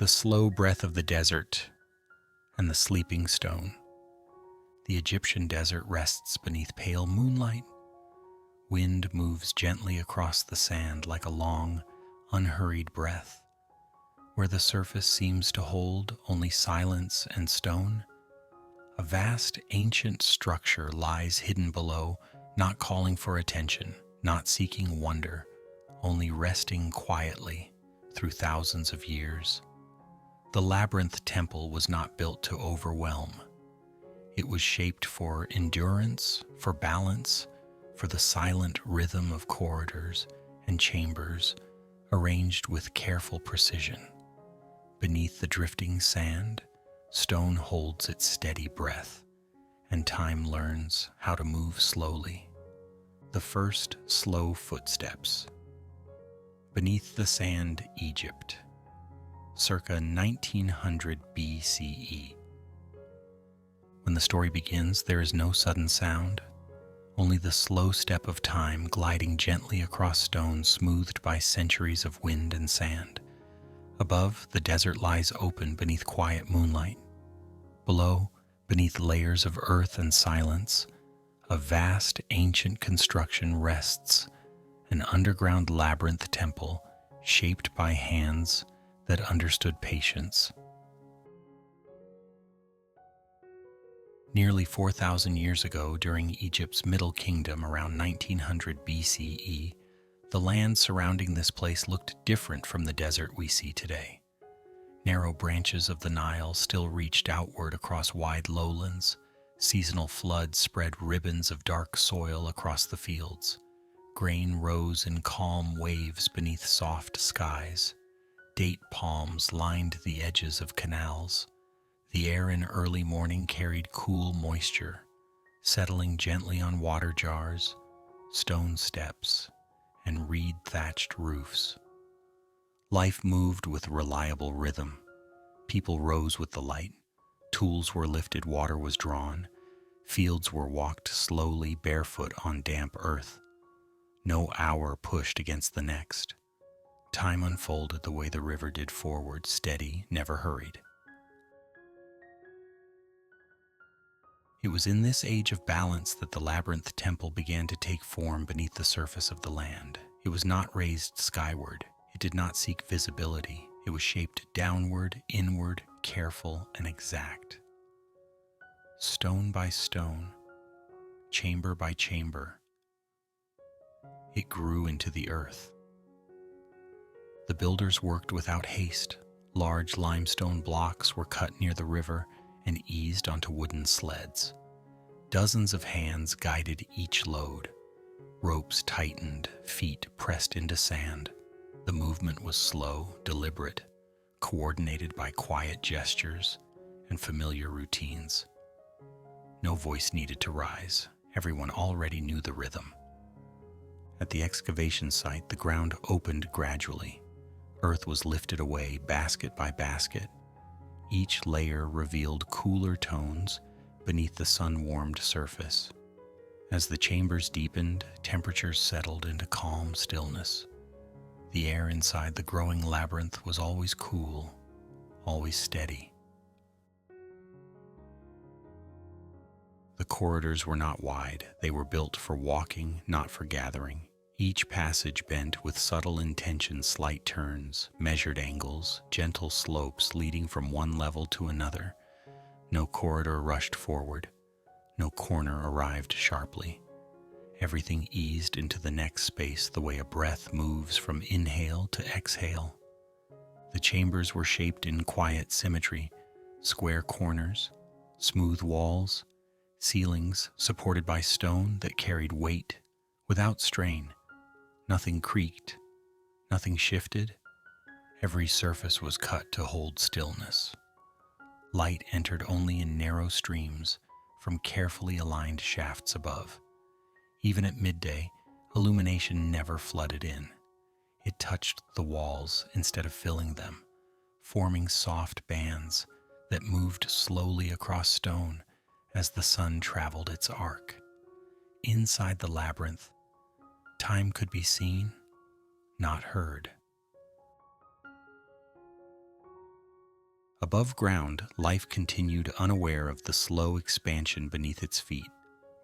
the slow breath of the desert, and the sleeping stone. The Egyptian desert rests beneath pale moonlight. Wind moves gently across the sand like a long, unhurried breath. Where the surface seems to hold only silence and stone, a vast ancient structure lies hidden below, not calling for attention, not seeking wonder, only resting quietly through thousands of years. The Labyrinth temple was not built to overwhelm. It was shaped for endurance, for balance, for the silent rhythm of corridors and chambers arranged with careful precision. Beneath the drifting sand, stone holds its steady breath, and time learns how to move slowly. The first slow footsteps. Beneath the sand, Egypt, circa 1900 BCE. When the story begins, there is no sudden sound, only the slow step of time gliding gently across stone smoothed by centuries of wind and sand. Above, the desert lies open beneath quiet moonlight. Below, beneath layers of earth and silence, a vast ancient construction rests, an underground labyrinth temple shaped by hands that understood patience. Nearly 4,000 years ago, during Egypt's Middle Kingdom around 1900 BCE, the land surrounding this place looked different from the desert we see today. Narrow branches of the Nile still reached outward across wide lowlands. Seasonal floods spread ribbons of dark soil across the fields. Grain rose in calm waves beneath soft skies. Date palms lined the edges of canals. The air in early morning carried cool moisture, settling gently on water jars, stone steps, and reed-thatched roofs. Life moved with reliable rhythm. People rose with the light. Tools were lifted, water was drawn. Fields were walked slowly barefoot on damp earth. No hour pushed against the next. Time unfolded the way the river did forward, steady, never hurried. It was in this age of balance that the Labyrinth temple began to take form beneath the surface of the land. It was not raised skyward. It did not seek visibility. It was shaped downward, inward, careful, and exact. Stone by stone, chamber by chamber, it grew into the earth. The builders worked without haste. Large limestone blocks were cut near the river and eased onto wooden sleds. Dozens of hands guided each load. Ropes tightened, feet pressed into sand. The movement was slow, deliberate, coordinated by quiet gestures and familiar routines. No voice needed to rise. Everyone already knew the rhythm. At the excavation site, the ground opened gradually. Earth was lifted away, basket by basket. Each layer revealed cooler tones beneath the sun-warmed surface. As the chambers deepened, temperatures settled into calm stillness. The air inside the growing labyrinth was always cool, always steady. The corridors were not wide. They were built for walking, not for gathering. Each passage bent with subtle intention, slight turns, measured angles, gentle slopes leading from one level to another. No corridor rushed forward. No corner arrived sharply. Everything eased into the next space the way a breath moves from inhale to exhale. The chambers were shaped in quiet symmetry, square corners, smooth walls, ceilings supported by stone that carried weight without strain. Nothing creaked, nothing shifted. Every surface was cut to hold stillness. Light entered only in narrow streams from carefully aligned shafts above. Even at midday, illumination never flooded in. It touched the walls instead of filling them, forming soft bands that moved slowly across stone as the sun traveled its arc. Inside the labyrinth, time could be seen, not heard. Above ground, life continued unaware of the slow expansion beneath its feet.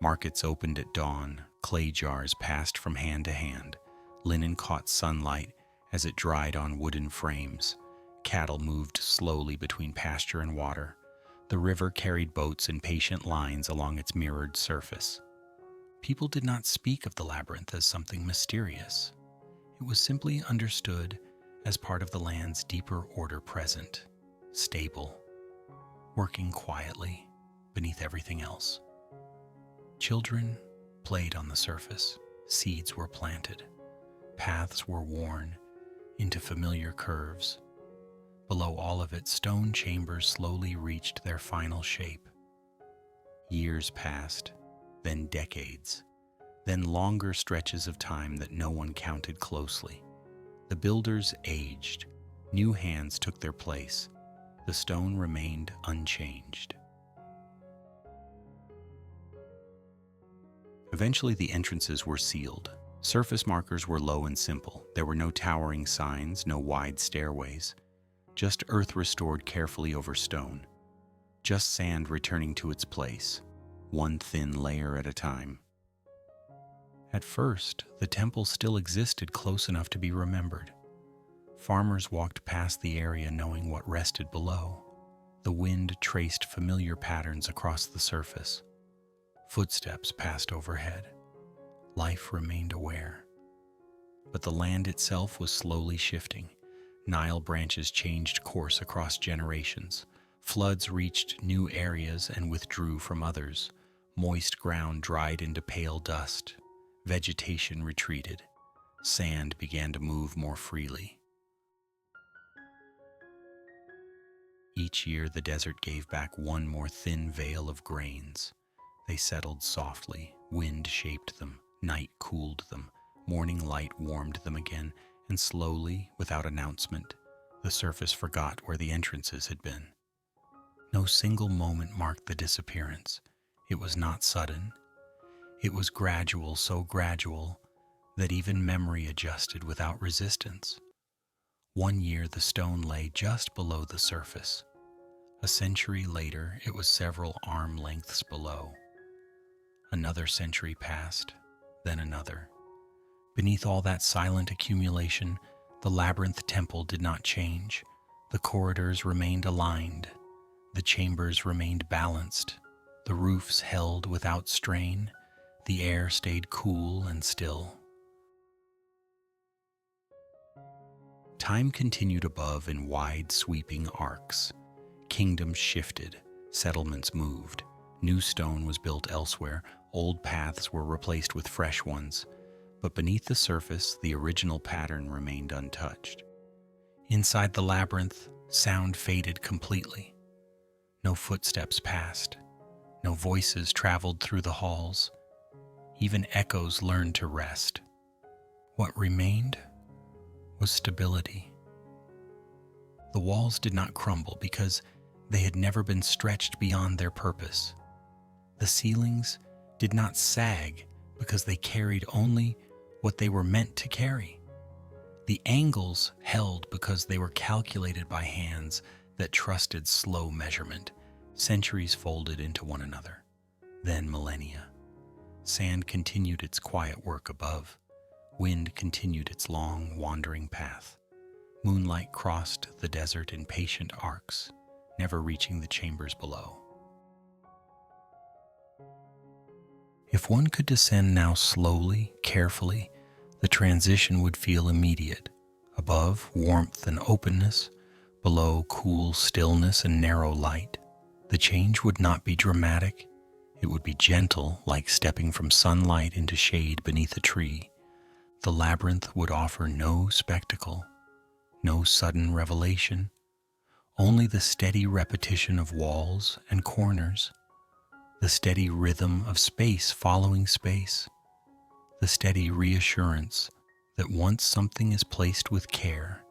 Markets opened at dawn, clay jars passed from hand to hand, linen caught sunlight as it dried on wooden frames. Cattle moved slowly between pasture and water. The river carried boats in patient lines along its mirrored surface. People did not speak of the labyrinth as something mysterious. It was simply understood as part of the land's deeper order present, stable, working quietly beneath everything else. Children played on the surface, seeds were planted, paths were worn into familiar curves. Below all of it, stone chambers slowly reached their final shape. Years passed, then decades, then longer stretches of time that no one counted closely. The builders aged, new hands took their place. The stone remained unchanged. Eventually, the entrances were sealed. Surface markers were low and simple. There were no towering signs, no wide stairways. Just earth restored carefully over stone. Just sand returning to its place, one thin layer at a time. At first, the temple still existed close enough to be remembered. Farmers walked past the area knowing what rested below. The wind traced familiar patterns across the surface. Footsteps passed overhead. Life remained aware. But the land itself was slowly shifting. Nile branches changed course across generations. Floods reached new areas and withdrew from others. Moist ground dried into pale dust. Vegetation retreated. Sand began to move more freely. Each year, the desert gave back one more thin veil of grains. They settled softly. Wind shaped them. Night cooled them. Morning light warmed them again. And slowly, without announcement, the surface forgot where the entrances had been. No single moment marked the disappearance. It was not sudden. It was gradual, so gradual that even memory adjusted without resistance. One year, the stone lay just below the surface. A century later, it was several arm lengths below. Another century passed, then another. Beneath all that silent accumulation, the labyrinth temple did not change. The corridors remained aligned. The chambers remained balanced. The roofs held without strain. The air stayed cool and still. Time continued above in wide, sweeping arcs. Kingdoms shifted. Settlements moved. New stone was built elsewhere. Old paths were replaced with fresh ones. But beneath the surface, the original pattern remained untouched. Inside the labyrinth, sound faded completely. No footsteps passed. No voices traveled through the halls. Even echoes learned to rest. What remained was stability. The walls did not crumble because they had never been stretched beyond their purpose. The ceilings did not sag because they carried only what they were meant to carry. The angles held because they were calculated by hands that trusted slow measurement. Centuries folded into one another, then millennia. Sand continued its quiet work above. Wind continued its long, wandering path. Moonlight crossed the desert in patient arcs, never reaching the chambers below. If one could descend now slowly, carefully, the transition would feel immediate. Above, warmth and openness. Below, cool stillness and narrow light. The change would not be dramatic. It would be gentle, like stepping from sunlight into shade beneath a tree. The labyrinth would offer no spectacle, no sudden revelation, only the steady repetition of walls and corners, the steady rhythm of space following space, the steady reassurance that once something is placed with care,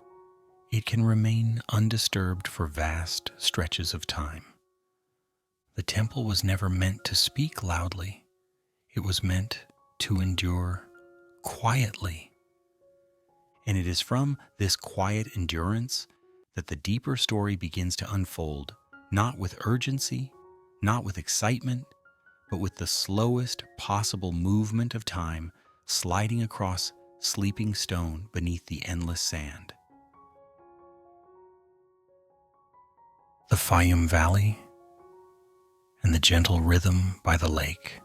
it can remain undisturbed for vast stretches of time. The temple was never meant to speak loudly. It was meant to endure quietly. And it is from this quiet endurance that the deeper story begins to unfold, not with urgency, not with excitement, but with the slowest possible movement of time sliding across sleeping stone beneath the endless sand. The Faiyum Valley and the gentle rhythm by the lake.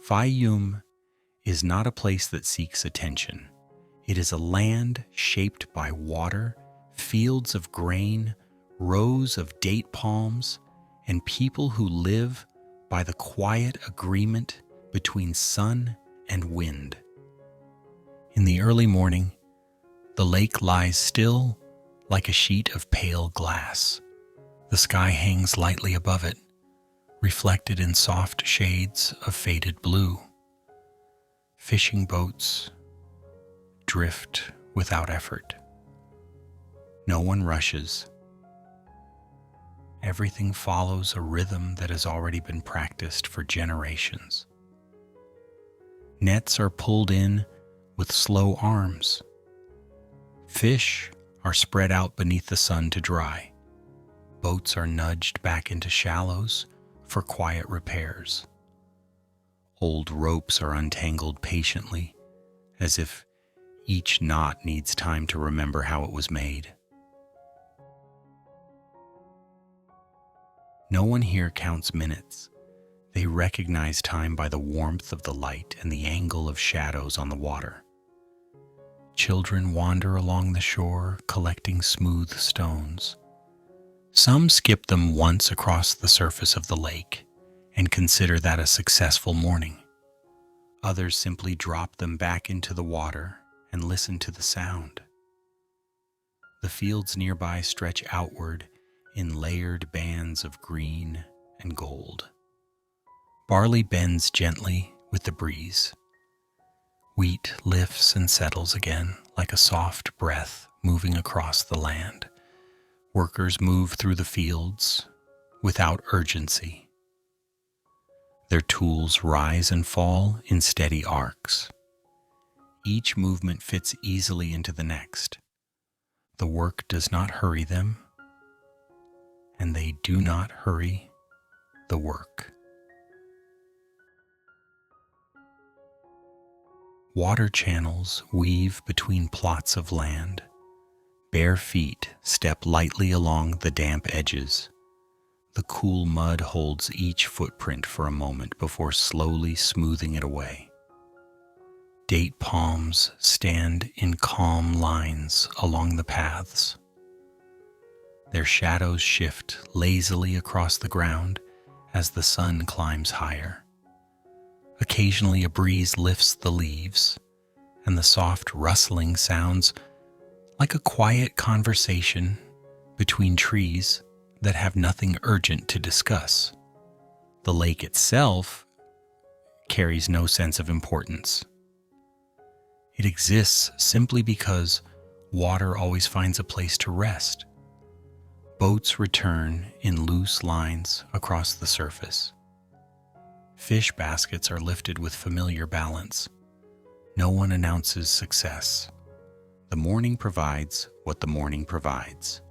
Faiyum is not a place that seeks attention. It is a land shaped by water, fields of grain, rows of date palms, and people who live by the quiet agreement between sun and wind. In the early morning, the lake lies still like a sheet of pale glass. The sky hangs lightly above it, reflected in soft shades of faded blue. Fishing boats drift without effort. No one rushes. Everything follows a rhythm that has already been practiced for generations. Nets are pulled in with slow arms. Fish are spread out beneath the sun to dry. Boats are nudged back into shallows for quiet repairs. Old ropes are untangled patiently, as if each knot needs time to remember how it was made. No one here counts minutes. They recognize time by the warmth of the light and the angle of shadows on the water. Children wander along the shore, collecting smooth stones. Some skip them once across the surface of the lake and consider that a successful morning. Others simply drop them back into the water and listen to the sound. The fields nearby stretch outward in layered bands of green and gold. Barley bends gently with the breeze. Wheat lifts and settles again like a soft breath moving across the land. Workers move through the fields without urgency. Their tools rise and fall in steady arcs. Each movement fits easily into the next. The work does not hurry them, and they do not hurry the work. Water channels weave between plots of land. Bare feet step lightly along the damp edges. The cool mud holds each footprint for a moment before slowly smoothing it away. Date palms stand in calm lines along the paths. Their shadows shift lazily across the ground as the sun climbs higher. Occasionally a breeze lifts the leaves, and the soft rustling sounds like a quiet conversation between trees that have nothing urgent to discuss. The lake itself carries no sense of importance. It exists simply because water always finds a place to rest. Boats return in loose lines across the surface. Fish baskets are lifted with familiar balance. No one announces success. The morning provides what the morning provides.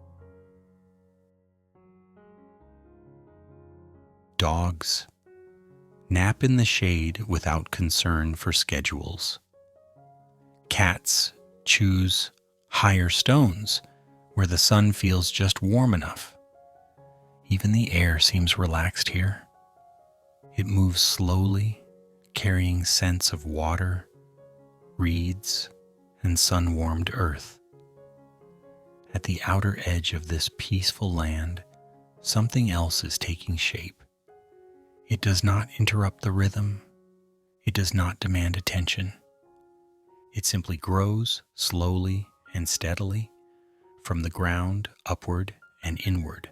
Dogs nap in the shade without concern for schedules. Cats choose higher stones where the sun feels just warm enough. Even the air seems relaxed here. It moves slowly, carrying scents of water, reeds, and sun-warmed earth. At the outer edge of this peaceful land, something else is taking shape. It does not interrupt the rhythm. It does not demand attention. It simply grows slowly and steadily from the ground upward and inward.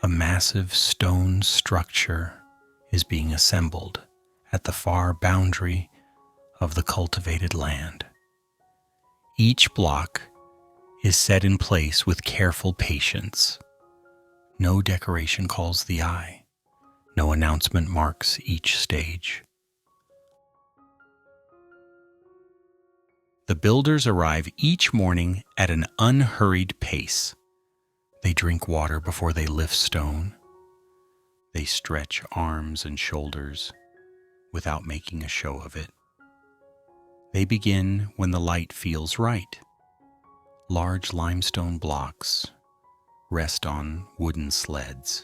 A massive stone structure is being assembled at the far boundary of the cultivated land. Each block is set in place with careful patience. No decoration calls the eye. No announcement marks each stage. The builders arrive each morning at an unhurried pace. They drink water before they lift stone. They stretch arms and shoulders without making a show of it. They begin when the light feels right. Large limestone blocks rest on wooden sleds.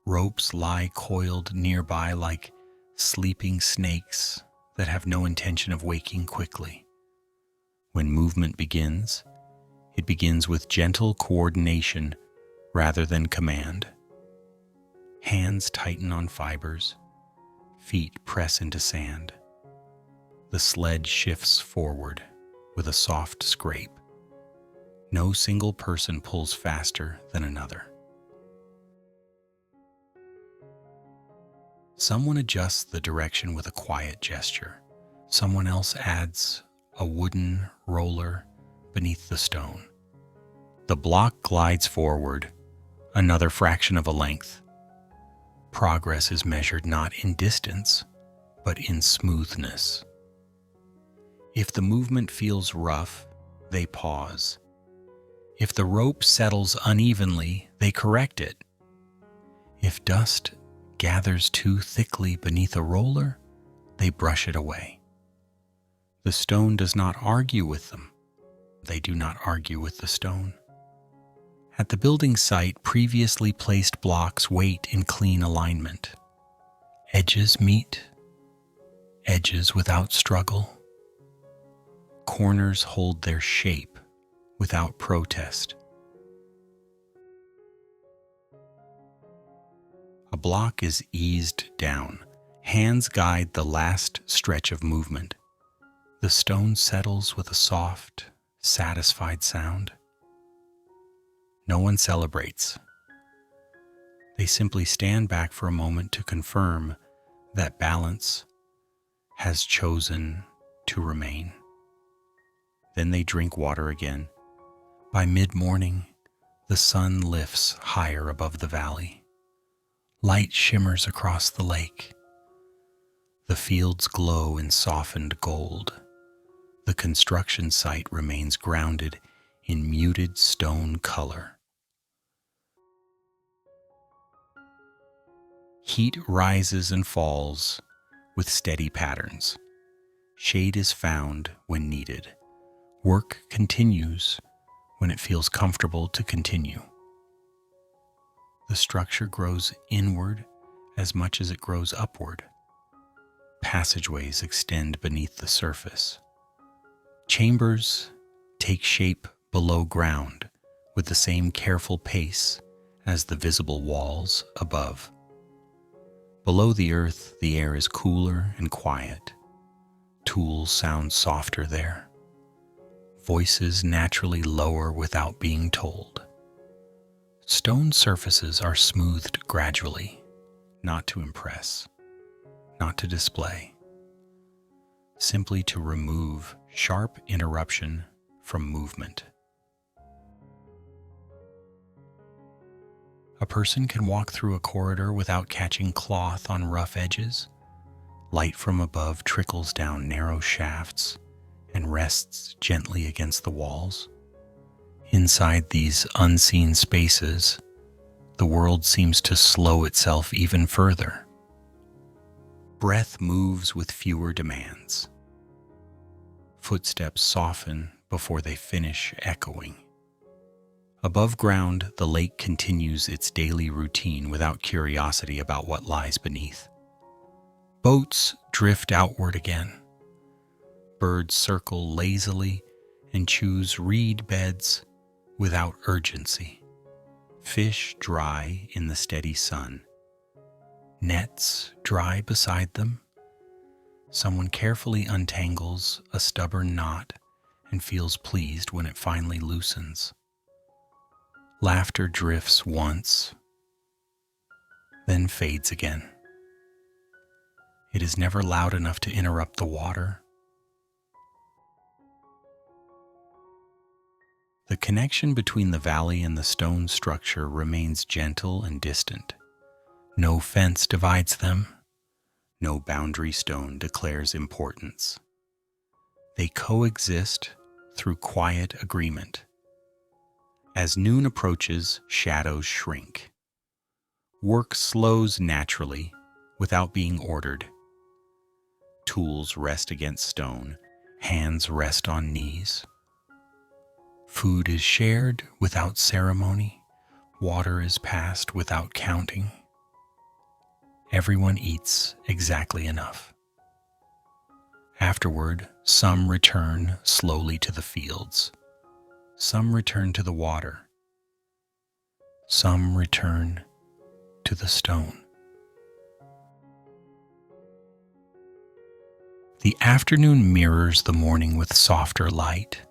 Ropes lie coiled nearby like sleeping snakes that have no intention of waking quickly. When movement begins, it begins with gentle coordination rather than command. Hands tighten on fibers, feet press into sand. The sled shifts forward with a soft scrape. No single person pulls faster than another. Someone adjusts the direction with a quiet gesture. Someone else adds a wooden roller beneath the stone. The block glides forward, another fraction of a length. Progress is measured not in distance, but in smoothness. If the movement feels rough, they pause. If the rope settles unevenly, they correct it. If dust gathers too thickly beneath a roller, they brush it away. The stone does not argue with them. They do not argue with the stone. At the building site, previously placed blocks wait in clean alignment. Edges meet, edges without struggle. Corners hold their shape without protest. A block is eased down. Hands guide the last stretch of movement. The stone settles with a soft, satisfied sound. No one celebrates. They simply stand back for a moment to confirm that balance has chosen to remain. Then they drink water again. By mid-morning, the sun lifts higher above the valley. Light shimmers across the lake. The fields glow in softened gold. The construction site remains grounded in muted stone color. Heat rises and falls with steady patterns. Shade is found when needed. Work continues when it feels comfortable to continue. The structure grows inward as much as it grows upward. Passageways extend beneath the surface. Chambers take shape below ground with the same careful pace as the visible walls above. Below the earth, the air is cooler and quiet. Tools sound softer there. Voices naturally lower without being told. Stone surfaces are smoothed gradually, not to impress, not to display, simply to remove sharp interruption from movement. A person can walk through a corridor without catching cloth on rough edges. Light from above trickles down narrow shafts and rests gently against the walls. Inside these unseen spaces, the world seems to slow itself even further. Breath moves with fewer demands. Footsteps soften before they finish echoing. Above ground, the lake continues its daily routine without curiosity about what lies beneath. Boats drift outward again. Birds circle lazily and choose reed beds without urgency. Fish dry in the steady sun. Nets dry beside them. Someone carefully untangles a stubborn knot and feels pleased when it finally loosens. Laughter drifts once, then fades again. It is never loud enough to interrupt the water. The connection between the valley and the stone structure remains gentle and distant. No fence divides them. No boundary stone declares importance. They coexist through quiet agreement. As noon approaches, shadows shrink. Work slows naturally, without being ordered. Tools rest against stone, hands rest on knees. Food is shared without ceremony, water is passed without counting. Everyone eats exactly enough. Afterward, some return slowly to the fields. Some return to the water. Some return to the stone. The afternoon mirrors the morning with softer light.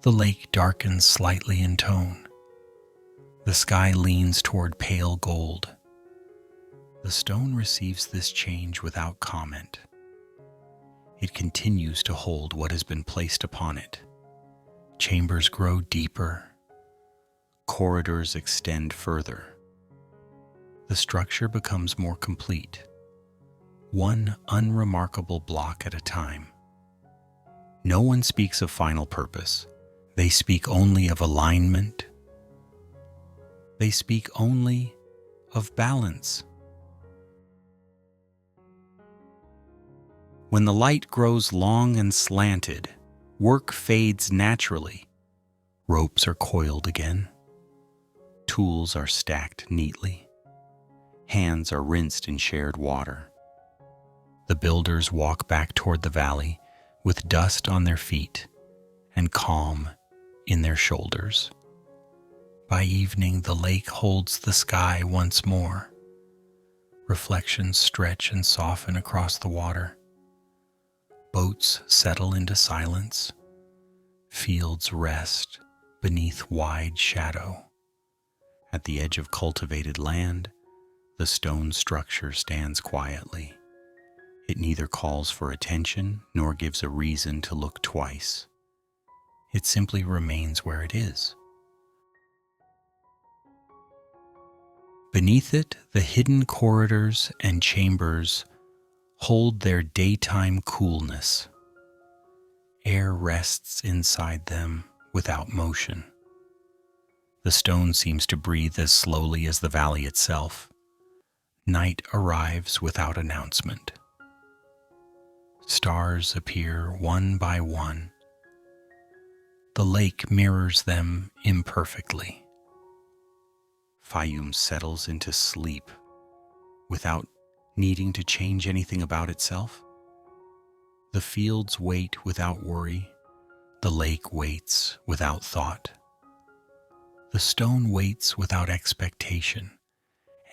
The lake darkens slightly in tone. The sky leans toward pale gold. The stone receives this change without comment. It continues to hold what has been placed upon it. Chambers grow deeper. Corridors extend further. The structure becomes more complete, one unremarkable block at a time. No one speaks of final purpose. They speak only of alignment. They speak only of balance. When the light grows long and slanted, work fades naturally. Ropes are coiled again. Tools are stacked neatly. Hands are rinsed in shared water. The builders walk back toward the valley with dust on their feet and calm in their shoulders. By evening, the lake holds the sky once more. Reflections stretch and soften across the water. Boats settle into silence. Fields rest beneath wide shadow. At the edge of cultivated land, the stone structure stands quietly. It neither calls for attention nor gives a reason to look twice. It simply remains where it is. Beneath it, the hidden corridors and chambers hold their daytime coolness. Air rests inside them without motion. The stone seems to breathe as slowly as the valley itself. Night arrives without announcement. Stars appear one by one. The lake mirrors them imperfectly. Faiyum settles into sleep without needing to change anything about itself. The fields wait without worry. The lake waits without thought. The stone waits without expectation.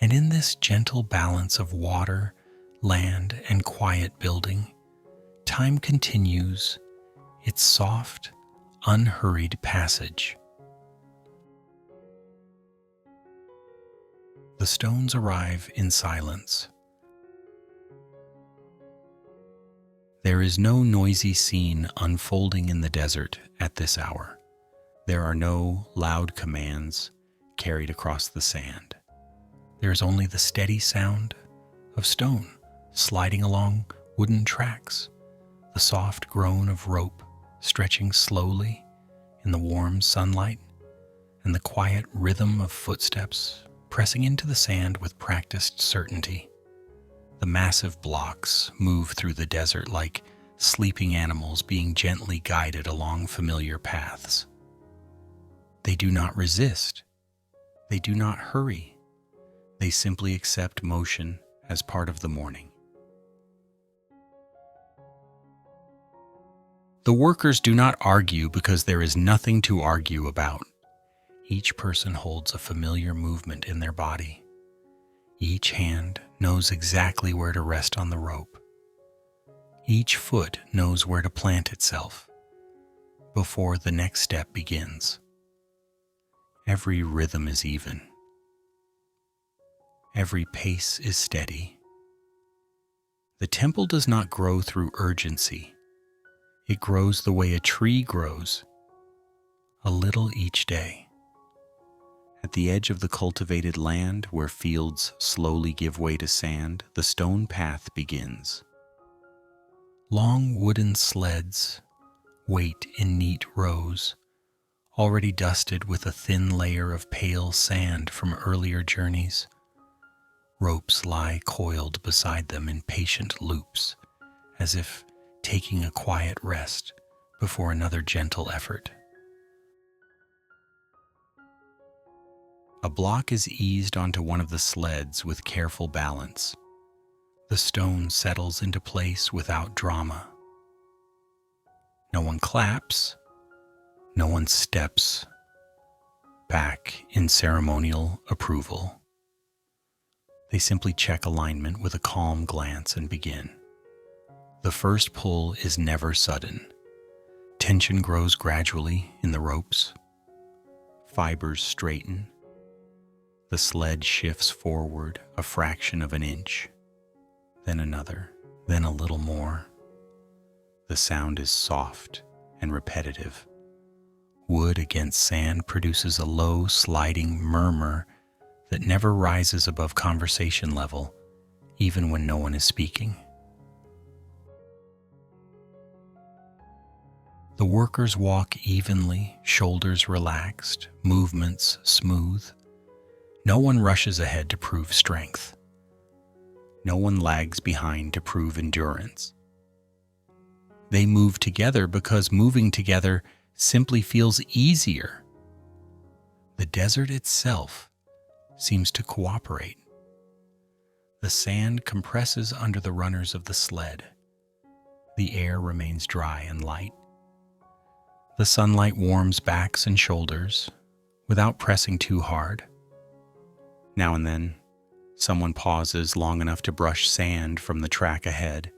And in this gentle balance of water, land, and quiet building, time continues its soft, unhurried passage. The stones arrive in silence. There is no noisy scene unfolding in the desert at this hour. There are no loud commands carried across the sand. There is only the steady sound of stone sliding along wooden tracks, the soft groan of rope stretching slowly in the warm sunlight, and the quiet rhythm of footsteps pressing into the sand with practiced certainty. The massive blocks move through the desert like sleeping animals being gently guided along familiar paths. They do not resist. They do not hurry. They simply accept motion as part of the morning. The workers do not argue because there is nothing to argue about. Each person holds a familiar movement in their body. Each hand knows exactly where to rest on the rope. Each foot knows where to plant itself before the next step begins. Every rhythm is even. Every pace is steady. The temple does not grow through urgency. It grows the way a tree grows, a little each day. At the edge of the cultivated land, where fields slowly give way to sand, the stone path begins. Long wooden sleds wait in neat rows, already dusted with a thin layer of pale sand from earlier journeys. Ropes lie coiled beside them in patient loops, as if taking a quiet rest before another gentle effort. A block is eased onto one of the sleds with careful balance. The stone settles into place without drama. No one claps, no one steps back in ceremonial approval. They simply check alignment with a calm glance and begin. The first pull is never sudden. Tension grows gradually in the ropes. Fibers straighten. The sled shifts forward a fraction of an inch, then another, then a little more. The sound is soft and repetitive. Wood against sand produces a low, sliding murmur that never rises above conversation level, even when no one is speaking. The workers walk evenly, shoulders relaxed, movements smooth. No one rushes ahead to prove strength. No one lags behind to prove endurance. They move together because moving together simply feels easier. The desert itself seems to cooperate. The sand compresses under the runners of the sled. The air remains dry and light. The sunlight warms backs and shoulders without pressing too hard. Now and then, someone pauses long enough to brush sand from the track ahead.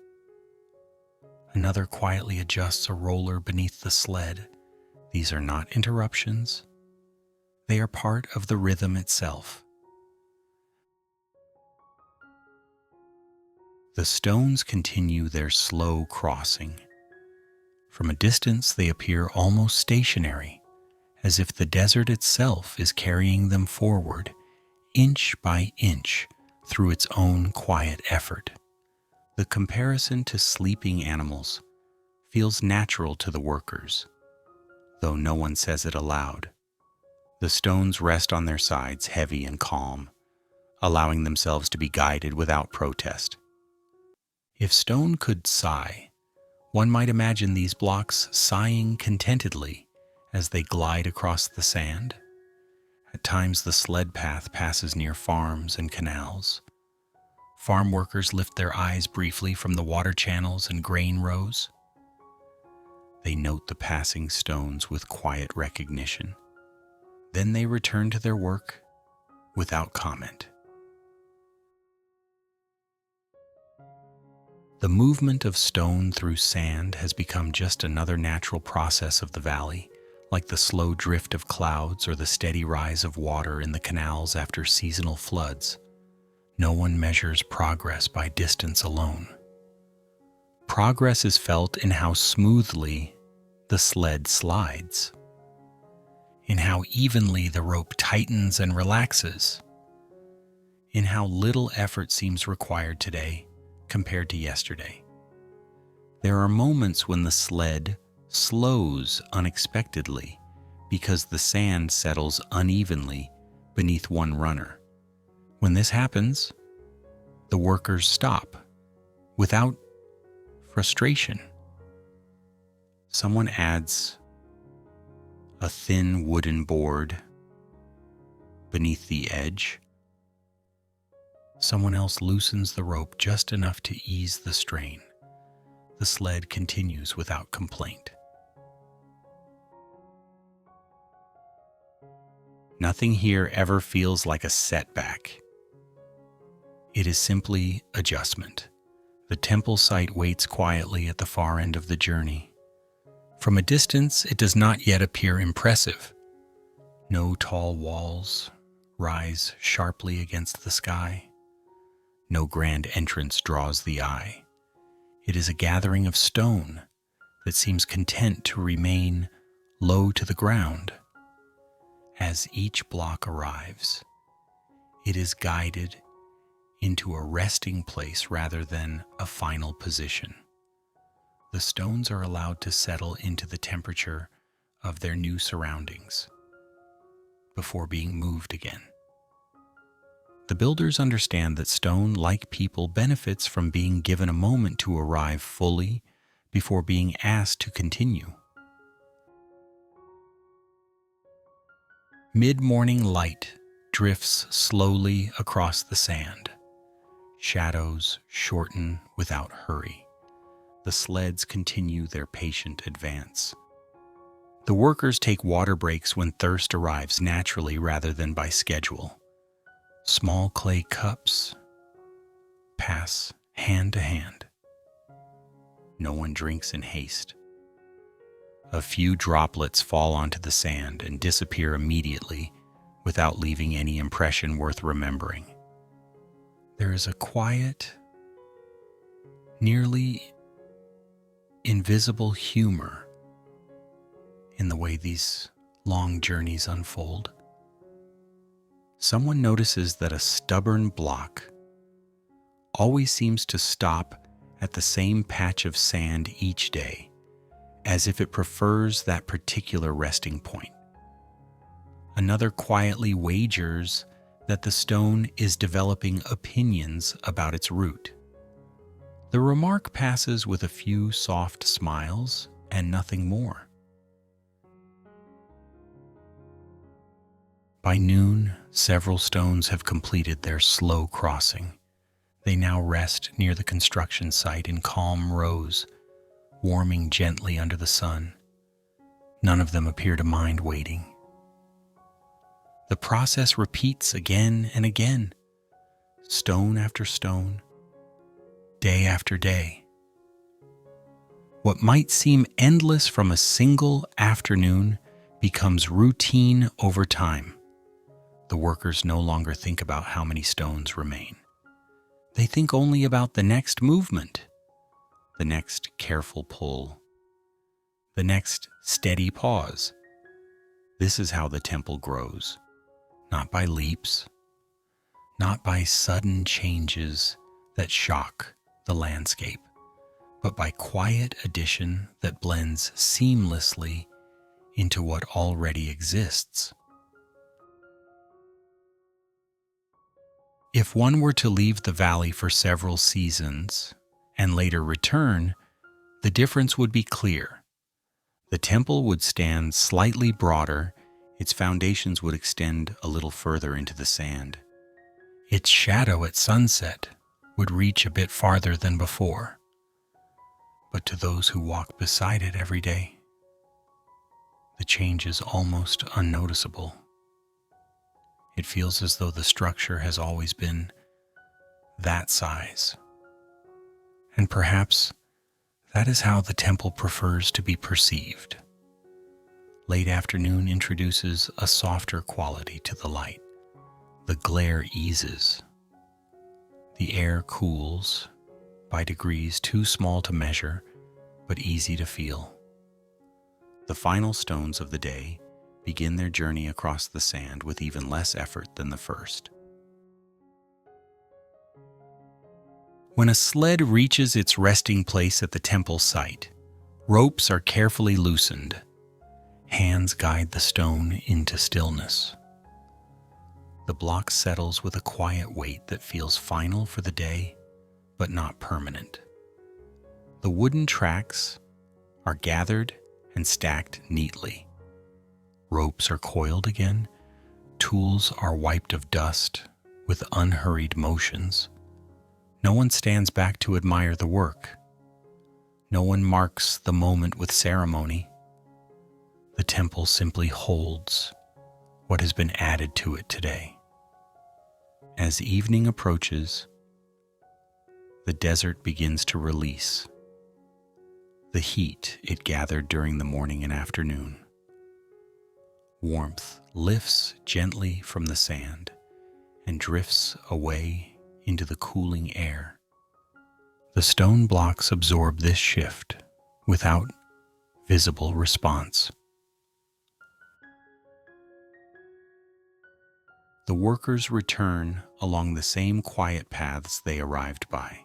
Another quietly adjusts a roller beneath the sled. These are not interruptions. They are part of the rhythm itself. The stones continue their slow crossing. From a distance, they appear almost stationary, as if the desert itself is carrying them forward, inch by inch, through its own quiet effort. The comparison to sleeping animals feels natural to the workers, though no one says it aloud. The stones rest on their sides, heavy and calm, allowing themselves to be guided without protest. If stone could sigh, one might imagine these blocks sighing contentedly as they glide across the sand. At times the sled path passes near farms and canals. Farm workers lift their eyes briefly from the water channels and grain rows. They note the passing stones with quiet recognition. Then they return to their work without comment. The movement of stone through sand has become just another natural process of the valley, like the slow drift of clouds or the steady rise of water in the canals after seasonal floods. No one measures progress by distance alone. Progress is felt in how smoothly the sled slides, in how evenly the rope tightens and relaxes, in how little effort seems required today compared to yesterday. There are moments when the sled slows unexpectedly because the sand settles unevenly beneath one runner. When this happens, the workers stop without frustration. Someone adds a thin wooden board beneath the edge. Someone else loosens the rope just enough to ease the strain. The sled continues without complaint. Nothing here ever feels like a setback. It is simply adjustment. The temple site waits quietly at the far end of the journey. From a distance, it does not yet appear impressive. No tall walls rise sharply against the sky. No grand entrance draws the eye. It is a gathering of stone that seems content to remain low to the ground. As each block arrives, it is guided into a resting place rather than a final position. The stones are allowed to settle into the temperature of their new surroundings before being moved again. The builders understand that stone, like people, benefits from being given a moment to arrive fully before being asked to continue. Mid-morning light drifts slowly across the sand. Shadows shorten without hurry. The sleds continue their patient advance. The workers take water breaks when thirst arrives naturally rather than by schedule. Small clay cups pass hand to hand. No one drinks in haste. A few droplets fall onto the sand and disappear immediately without leaving any impression worth remembering. There is a quiet, nearly invisible humor in the way these long journeys unfold. Someone notices that a stubborn block always seems to stop at the same patch of sand each day, as if it prefers that particular resting point. Another quietly wagers that the stone is developing opinions about its route. The remark passes with a few soft smiles and nothing more. By noon, several stones have completed their slow crossing. They now rest near the construction site in calm rows, warming gently under the sun. None of them appear to mind waiting. The process repeats again and again, stone after stone, day after day. What might seem endless from a single afternoon becomes routine over time. The workers no longer think about how many stones remain. They think only about the next movement, the next careful pull, the next steady pause. This is how the temple grows, not by leaps, not by sudden changes that shock the landscape, but by quiet addition that blends seamlessly into what already exists. If one were to leave the valley for several seasons and later return, the difference would be clear. The temple would stand slightly broader, its foundations would extend a little further into the sand. Its shadow at sunset would reach a bit farther than before. But to those who walk beside it every day, the change is almost unnoticeable. It feels as though the structure has always been that size. And perhaps that is how the temple prefers to be perceived. Late afternoon introduces a softer quality to the light. The glare eases. The air cools by degrees too small to measure, but easy to feel. The final stones of the day begin their journey across the sand with even less effort than the first. When a sled reaches its resting place at the temple site, ropes are carefully loosened. Hands guide the stone into stillness. The block settles with a quiet weight that feels final for the day, but not permanent. The wooden tracks are gathered and stacked neatly. Ropes are coiled again, tools are wiped of dust with unhurried motions. No one stands back to admire the work. No one marks the moment with ceremony. The temple simply holds what has been added to it today. As evening approaches, the desert begins to release the heat it gathered during the morning and afternoon. Warmth lifts gently from the sand and drifts away into the cooling air. The stone blocks absorb this shift without visible response. The workers return along the same quiet paths they arrived by.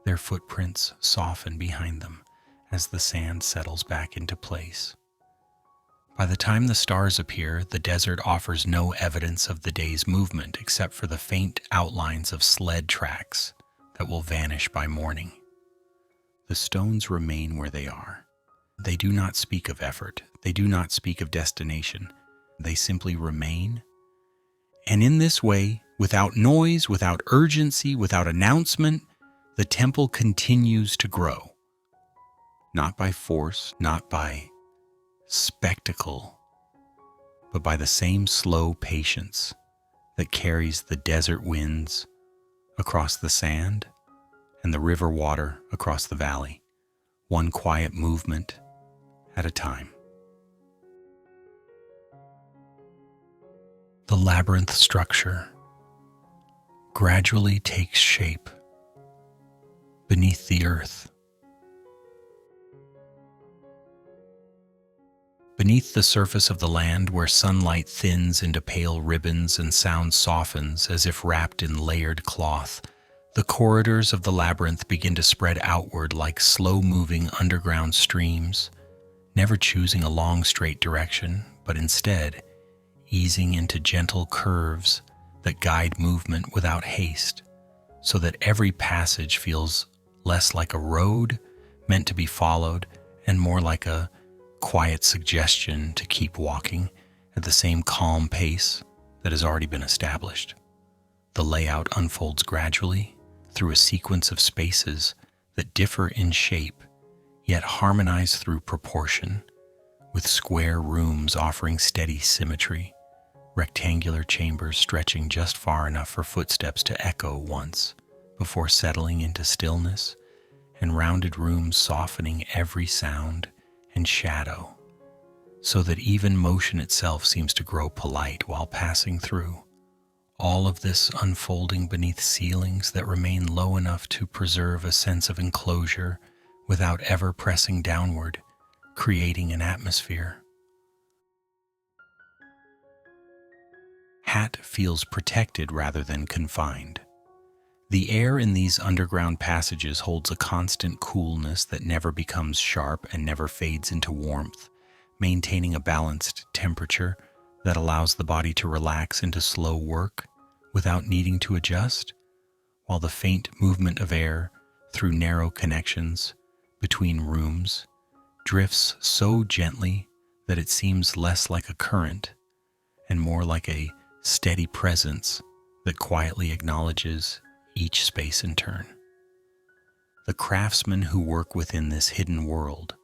Their footprints soften behind them as the sand settles back into place. By the time the stars appear, the desert offers no evidence of the day's movement except for the faint outlines of sled tracks that will vanish by morning. The stones remain where they are. They do not speak of effort. They do not speak of destination. They simply remain. And in this way, without noise, without urgency, without announcement, the temple continues to grow. Not by force, not by spectacle, but by the same slow patience that carries the desert winds across the sand and the river water across the valley, one quiet movement at a time. The labyrinth structure gradually takes shape beneath the earth. Beneath the surface of the land, where sunlight thins into pale ribbons and sound softens as if wrapped in layered cloth, the corridors of the labyrinth begin to spread outward like slow-moving underground streams, never choosing a long straight direction, but instead easing into gentle curves that guide movement without haste, so that every passage feels less like a road meant to be followed and more like a quiet suggestion to keep walking at the same calm pace that has already been established. The layout unfolds gradually through a sequence of spaces that differ in shape, yet harmonize through proportion, with square rooms offering steady symmetry, rectangular chambers stretching just far enough for footsteps to echo once before settling into stillness, and rounded rooms softening every sound and shadow, so that even motion itself seems to grow polite while passing through. All of this unfolding beneath ceilings that remain low enough to preserve a sense of enclosure without ever pressing downward, creating an atmosphere. Hat feels protected rather than confined. The air in these underground passages holds a constant coolness that never becomes sharp and never fades into warmth, maintaining a balanced temperature that allows the body to relax into slow work without needing to adjust, while the faint movement of air through narrow connections between rooms drifts so gently that it seems less like a current and more like a steady presence that quietly acknowledges each space in turn. The craftsmen who work within this hidden world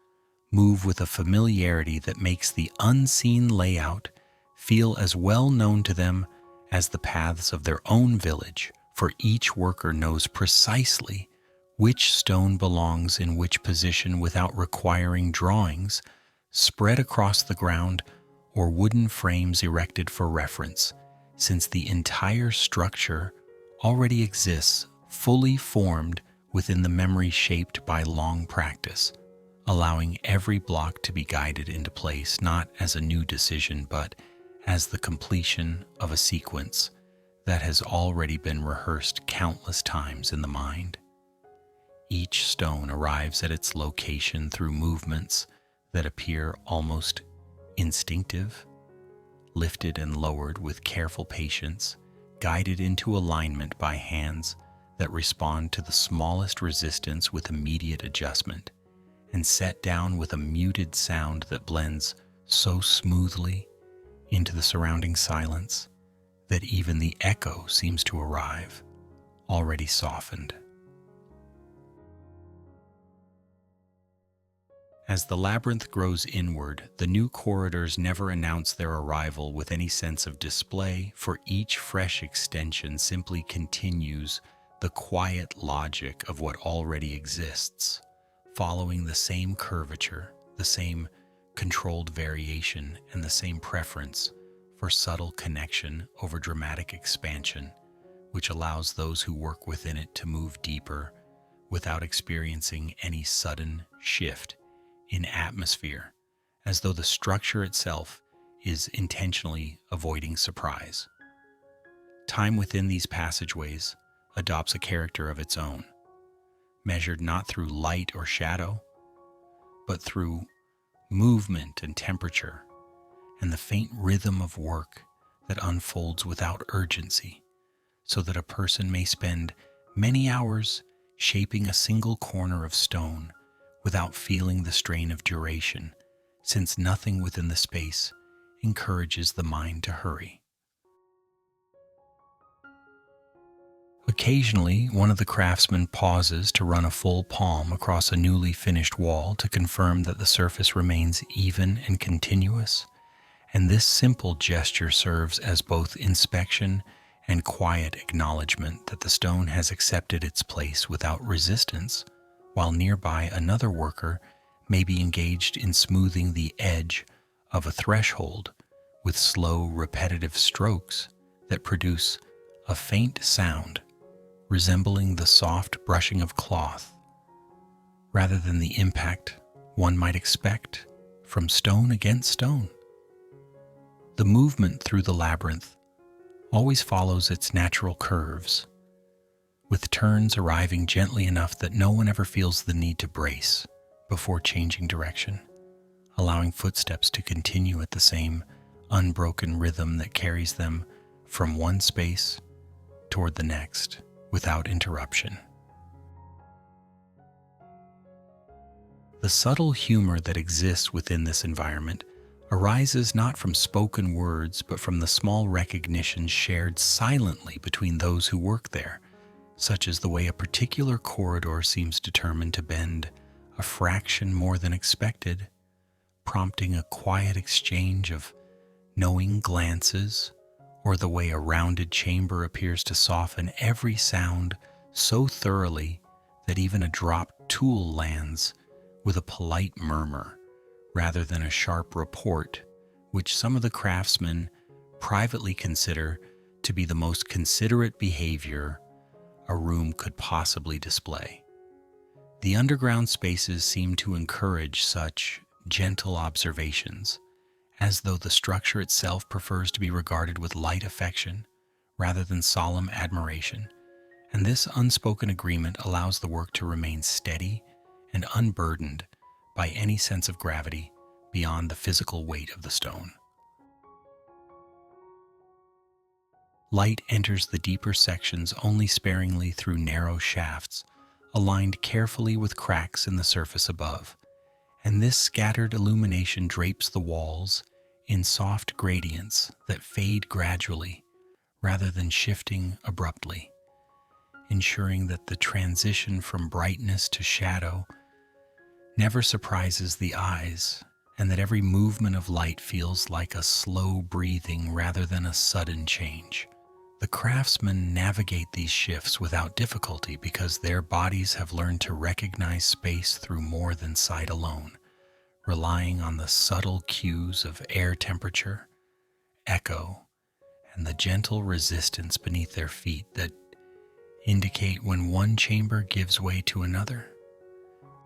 move with a familiarity that makes the unseen layout feel as well known to them as the paths of their own village, for each worker knows precisely which stone belongs in which position without requiring drawings spread across the ground or wooden frames erected for reference, since the entire structure already exists fully formed within the memory shaped by long practice, allowing every block to be guided into place not as a new decision but as the completion of a sequence that has already been rehearsed countless times in the mind. Each stone arrives at its location through movements that appear almost instinctive, lifted and lowered with careful patience, guided into alignment by hands that respond to the smallest resistance with immediate adjustment, and set down with a muted sound that blends so smoothly into the surrounding silence that even the echo seems to arrive, already softened. As the labyrinth grows inward, the new corridors never announce their arrival with any sense of display, for each fresh extension simply continues the quiet logic of what already exists, following the same curvature, the same controlled variation, and the same preference for subtle connection over dramatic expansion, which allows those who work within it to move deeper without experiencing any sudden shift in atmosphere, as though the structure itself is intentionally avoiding surprise. Time within these passageways adopts a character of its own, measured not through light or shadow, but through movement and temperature, and the faint rhythm of work that unfolds without urgency, so that a person may spend many hours shaping a single corner of stone without feeling the strain of duration, since nothing within the space encourages the mind to hurry. Occasionally, one of the craftsmen pauses to run a full palm across a newly finished wall to confirm that the surface remains even and continuous, and this simple gesture serves as both inspection and quiet acknowledgement that the stone has accepted its place without resistance, while nearby another worker may be engaged in smoothing the edge of a threshold with slow, repetitive strokes that produce a faint sound resembling the soft brushing of cloth, rather than the impact one might expect from stone against stone. The movement through the labyrinth always follows its natural curves, with turns arriving gently enough that no one ever feels the need to brace before changing direction, allowing footsteps to continue at the same unbroken rhythm that carries them from one space toward the next without interruption. The subtle humor that exists within this environment arises not from spoken words, but from the small recognitions shared silently between those who work there, such as the way a particular corridor seems determined to bend a fraction more than expected, prompting a quiet exchange of knowing glances, or the way a rounded chamber appears to soften every sound so thoroughly that even a dropped tool lands with a polite murmur rather than a sharp report, which some of the craftsmen privately consider to be the most considerate behavior a room could possibly display. The underground spaces seem to encourage such gentle observations, as though the structure itself prefers to be regarded with light affection rather than solemn admiration, and this unspoken agreement allows the work to remain steady and unburdened by any sense of gravity beyond the physical weight of the stone. Light enters the deeper sections only sparingly through narrow shafts, aligned carefully with cracks in the surface above, and this scattered illumination drapes the walls in soft gradients that fade gradually rather than shifting abruptly, ensuring that the transition from brightness to shadow never surprises the eyes, and that every movement of light feels like a slow breathing rather than a sudden change. The craftsmen navigate these shifts without difficulty because their bodies have learned to recognize space through more than sight alone, relying on the subtle cues of air temperature, echo, and the gentle resistance beneath their feet that indicate when one chamber gives way to another.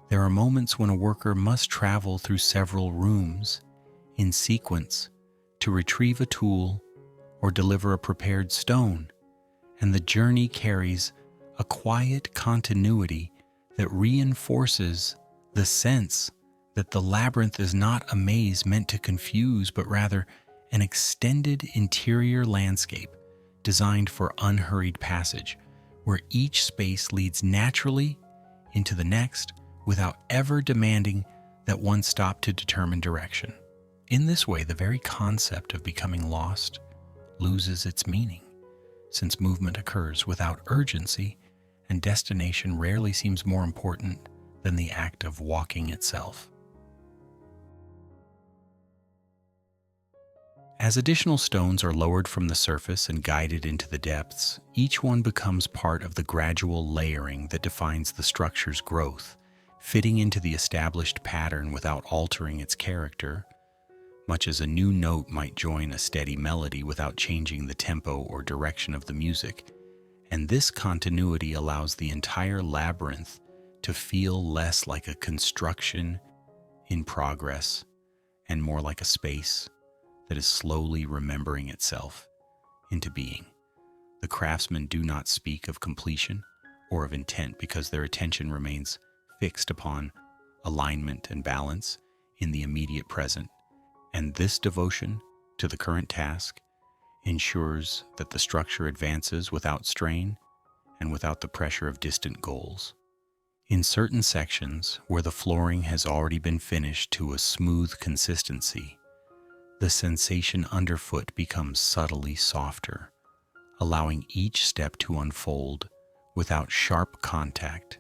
There are moments when a worker must travel through several rooms in sequence to retrieve a tool or deliver a prepared stone, and the journey carries a quiet continuity that reinforces the sense that the labyrinth is not a maze meant to confuse, but rather an extended interior landscape designed for unhurried passage, where each space leads naturally into the next without ever demanding that one stop to determine direction. In this way, the very concept of becoming lost loses its meaning, since movement occurs without urgency and destination rarely seems more important than the act of walking itself. As additional stones are lowered from the surface and guided into the depths, each one becomes part of the gradual layering that defines the structure's growth, fitting into the established pattern without altering its character, much as a new note might join a steady melody without changing the tempo or direction of the music. And this continuity allows the entire labyrinth to feel less like a construction in progress and more like a space that is slowly remembering itself into being. The craftsmen do not speak of completion or of intent because their attention remains fixed upon alignment, and balance in the immediate present. And this devotion to the current task ensures that the structure advances without strain and without the pressure of distant goals. In certain sections where the flooring has already been finished to a smooth consistency, the sensation underfoot becomes subtly softer, allowing each step to unfold without sharp contact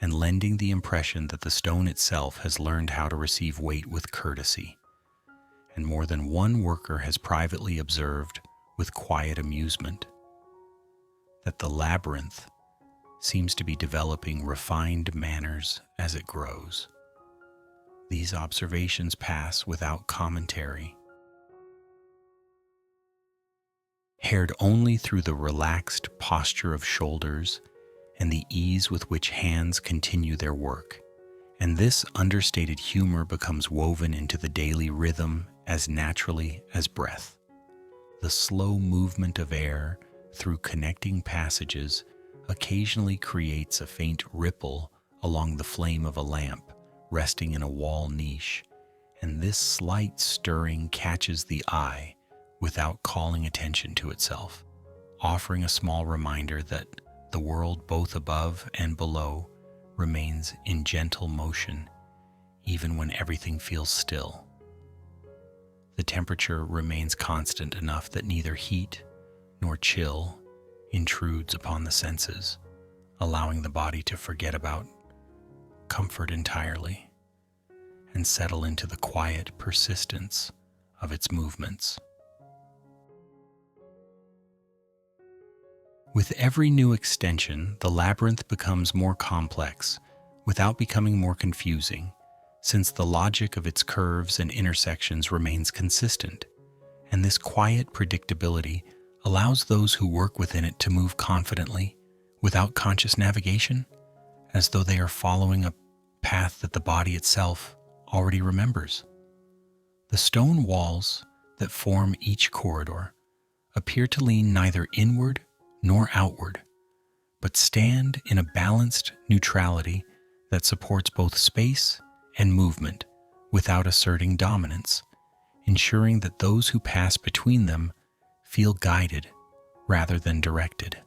and lending the impression that the stone itself has learned how to receive weight with courtesy. And more than one worker has privately observed with quiet amusement that the labyrinth seems to be developing refined manners as it grows. These observations pass without commentary, paired only through the relaxed posture of shoulders and the ease with which hands continue their work. And this understated humor becomes woven into the daily rhythm as naturally as breath. The slow movement of air through connecting passages occasionally creates a faint ripple along the flame of a lamp resting in a wall niche, and this slight stirring catches the eye without calling attention to itself, offering a small reminder that the world both above and below remains in gentle motion even when everything feels still. The temperature remains constant enough that neither heat nor chill intrudes upon the senses, allowing the body to forget about comfort entirely and settle into the quiet persistence of its movements. With every new extension, the labyrinth becomes more complex without becoming more confusing, since the logic of its curves and intersections remains consistent, and this quiet predictability allows those who work within it to move confidently without conscious navigation, as though they are following a path that the body itself already remembers. The stone walls that form each corridor appear to lean neither inward nor outward, but stand in a balanced neutrality that supports both space and movement without asserting dominance, ensuring that those who pass between them feel guided rather than directed.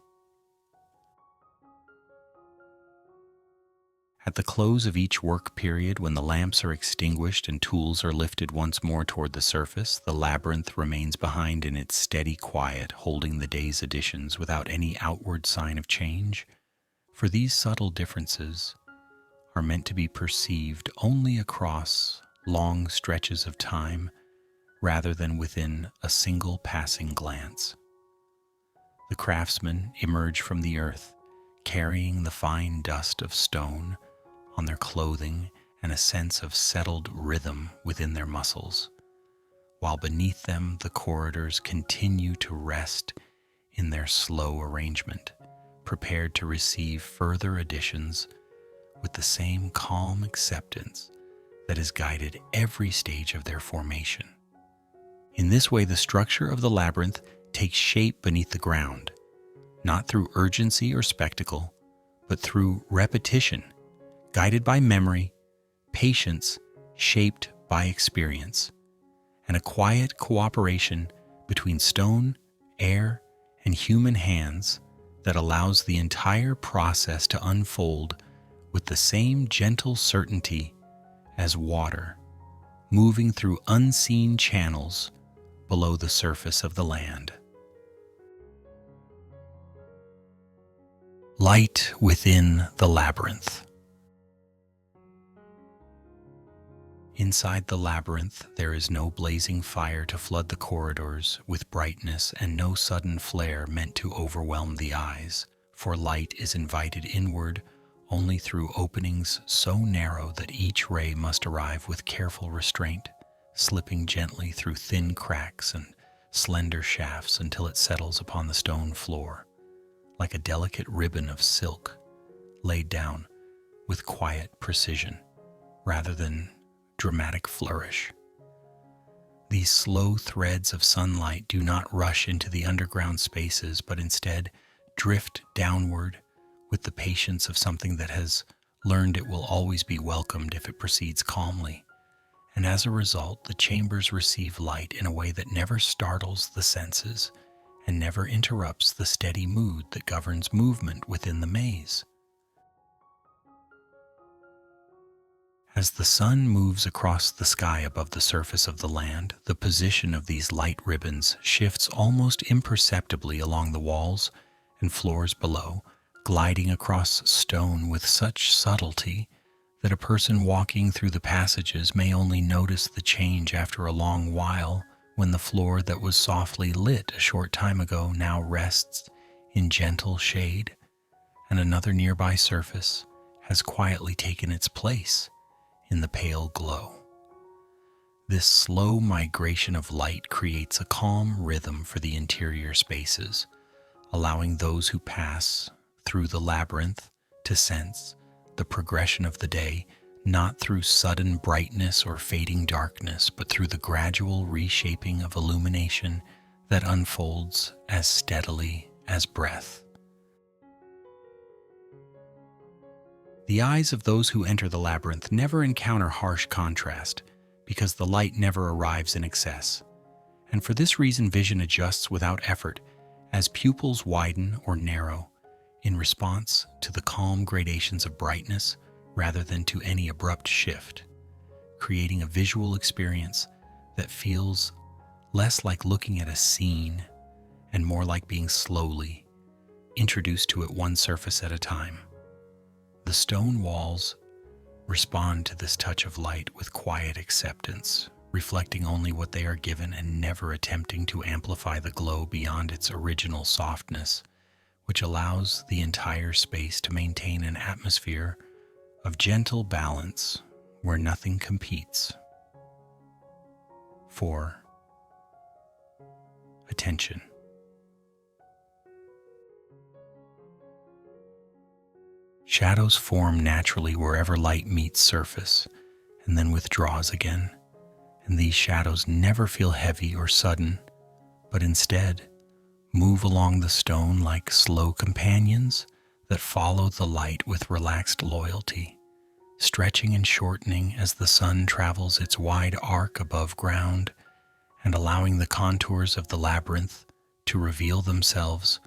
At the close of each work period, when the lamps are extinguished and tools are lifted once more toward the surface, the labyrinth remains behind in its steady quiet, holding the day's additions without any outward sign of change. For these subtle differences are meant to be perceived only across long stretches of time rather than within a single passing glance. The craftsmen emerge from the earth, carrying the fine dust of stone on their clothing and a sense of settled rhythm within their muscles, while beneath them the corridors continue to rest in their slow arrangement, prepared to receive further additions with the same calm acceptance that has guided every stage of their formation. In this way, the structure of the labyrinth takes shape beneath the ground, not through urgency or spectacle, but through repetition, guided by memory, patience shaped by experience, and a quiet cooperation between stone, air, and human hands that allows the entire process to unfold with the same gentle certainty as water moving through unseen channels below the surface of the land. Light within the labyrinth. Inside the labyrinth, there is no blazing fire to flood the corridors with brightness and no sudden flare meant to overwhelm the eyes, for light is invited inward only through openings so narrow that each ray must arrive with careful restraint, slipping gently through thin cracks and slender shafts until it settles upon the stone floor, like a delicate ribbon of silk laid down with quiet precision rather than dramatic flourish. These slow threads of sunlight do not rush into the underground spaces, but instead drift downward with the patience of something that has learned it will always be welcomed if it proceeds calmly, and as a result, the chambers receive light in a way that never startles the senses and never interrupts the steady mood that governs movement within the maze. As the sun moves across the sky above the surface of the land, the position of these light ribbons shifts almost imperceptibly along the walls and floors below, gliding across stone with such subtlety that a person walking through the passages may only notice the change after a long while, when the floor that was softly lit a short time ago now rests in gentle shade, and another nearby surface has quietly taken its place in the pale glow. This slow migration of light creates a calm rhythm for the interior spaces, allowing those who pass through the labyrinth to sense the progression of the day, not through sudden brightness or fading darkness, but through the gradual reshaping of illumination that unfolds as steadily as breath. The eyes of those who enter the labyrinth never encounter harsh contrast because the light never arrives in excess. And for this reason, vision adjusts without effort as pupils widen or narrow in response to the calm gradations of brightness rather than to any abrupt shift, creating a visual experience that feels less like looking at a scene and more like being slowly introduced to it one surface at a time. The stone walls respond to this touch of light with quiet acceptance, reflecting only what they are given and never attempting to amplify the glow beyond its original softness, which allows the entire space to maintain an atmosphere of gentle balance where nothing competes for attention. Shadows form naturally wherever light meets surface and then withdraws again, and these shadows never feel heavy or sudden, but instead move along the stone like slow companions that follow the light with relaxed loyalty, stretching and shortening as the sun travels its wide arc above ground and allowing the contours of the labyrinth to reveal themselves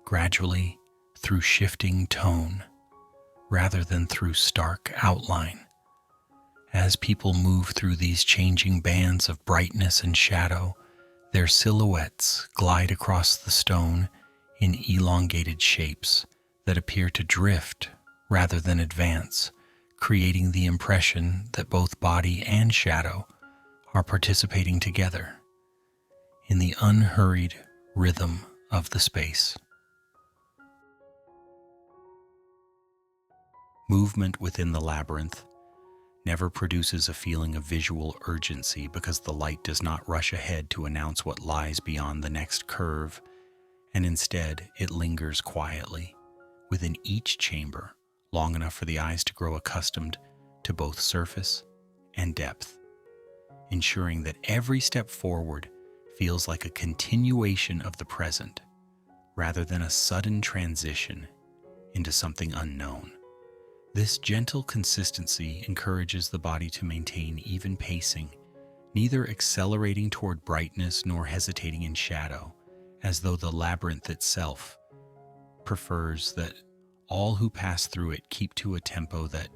gradually through shifting tone rather than through stark outline. As people move through these changing bands of brightness and shadow, their silhouettes glide across the stone in elongated shapes that appear to drift rather than advance, creating the impression that both body and shadow are participating together in the unhurried rhythm of the space. Movement within the labyrinth never produces a feeling of visual urgency because the light does not rush ahead to announce what lies beyond the next curve, and instead it lingers quietly within each chamber, long enough for the eyes to grow accustomed to both surface and depth, ensuring that every step forward feels like a continuation of the present rather than a sudden transition into something unknown. This gentle consistency encourages the body to maintain even pacing, neither accelerating toward brightness nor hesitating in shadow, as though the labyrinth itself prefers that all who pass through it keep to a tempo that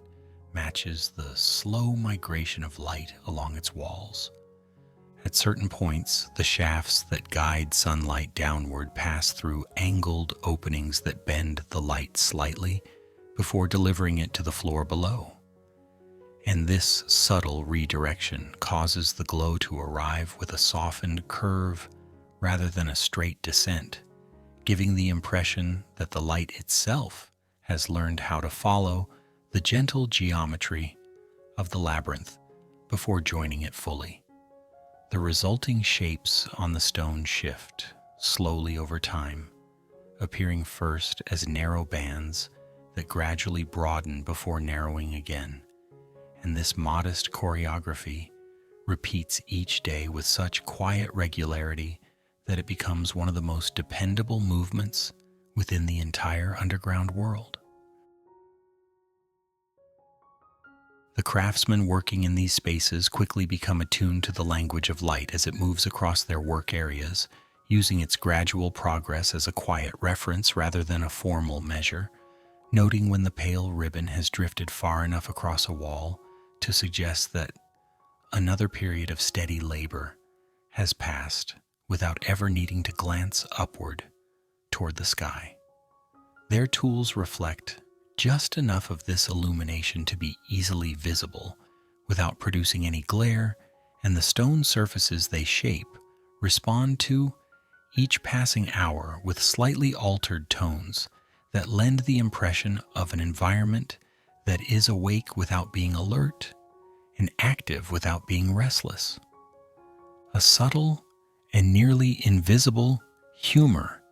matches the slow migration of light along its walls. At certain points, the shafts that guide sunlight downward pass through angled openings that bend the light slightly before delivering it to the floor below. And this subtle redirection causes the glow to arrive with a softened curve rather than a straight descent, giving the impression that the light itself has learned how to follow the gentle geometry of the labyrinth before joining it fully. The resulting shapes on the stone shift slowly over time, appearing first as narrow bands that gradually broaden before narrowing again, and this modest choreography repeats each day with such quiet regularity that it becomes one of the most dependable movements within the entire underground world. The craftsmen working in these spaces quickly become attuned to the language of light as it moves across their work areas, using its gradual progress as a quiet reference rather than a formal measure, noting when the pale ribbon has drifted far enough across a wall to suggest that another period of steady labor has passed without ever needing to glance upward toward the sky. Their tools reflect just enough of this illumination to be easily visible without producing any glare, and the stone surfaces they shape respond to each passing hour with slightly altered tones that lend the impression of an environment that is awake without being alert and active without being restless. A subtle and nearly invisible humor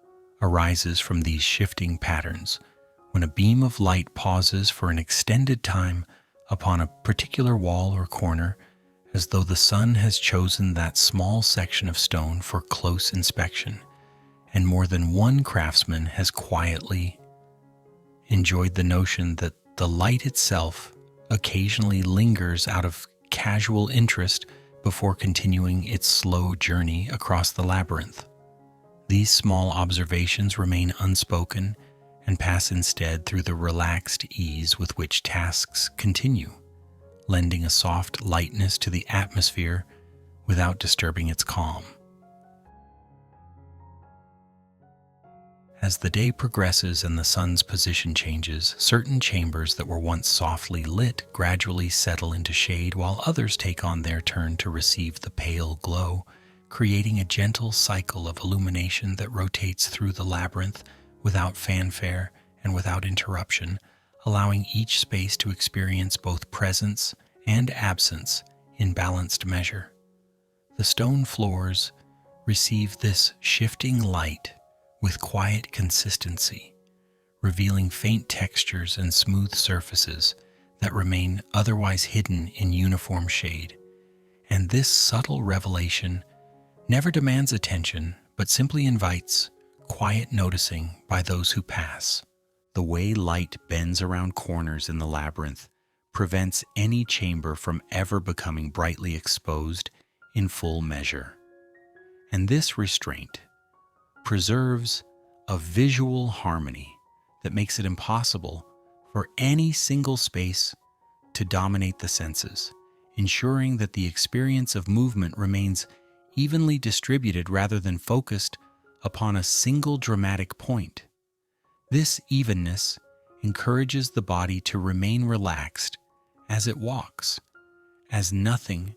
arises from these shifting patterns when a beam of light pauses for an extended time upon a particular wall or corner, as though the sun has chosen that small section of stone for close inspection, and more than one craftsman has quietly enjoyed the notion that the light itself occasionally lingers out of casual interest before continuing its slow journey across the labyrinth. These small observations remain unspoken and pass instead through the relaxed ease with which tasks continue, lending a soft lightness to the atmosphere without disturbing its calm. As the day progresses and the sun's position changes, certain chambers that were once softly lit gradually settle into shade, while others take on their turn to receive the pale glow, creating a gentle cycle of illumination that rotates through the labyrinth without fanfare and without interruption, allowing each space to experience both presence and absence in balanced measure. The stone floors receive this shifting light with quiet consistency, revealing faint textures and smooth surfaces that remain otherwise hidden in uniform shade. And this subtle revelation never demands attention, but simply invites quiet noticing by those who pass. The way light bends around corners in the labyrinth prevents any chamber from ever becoming brightly exposed in full measure. And this restraint preserves a visual harmony that makes it impossible for any single space to dominate the senses, ensuring that the experience of movement remains evenly distributed rather than focused upon a single dramatic point. This evenness encourages the body to remain relaxed as it walks, as nothing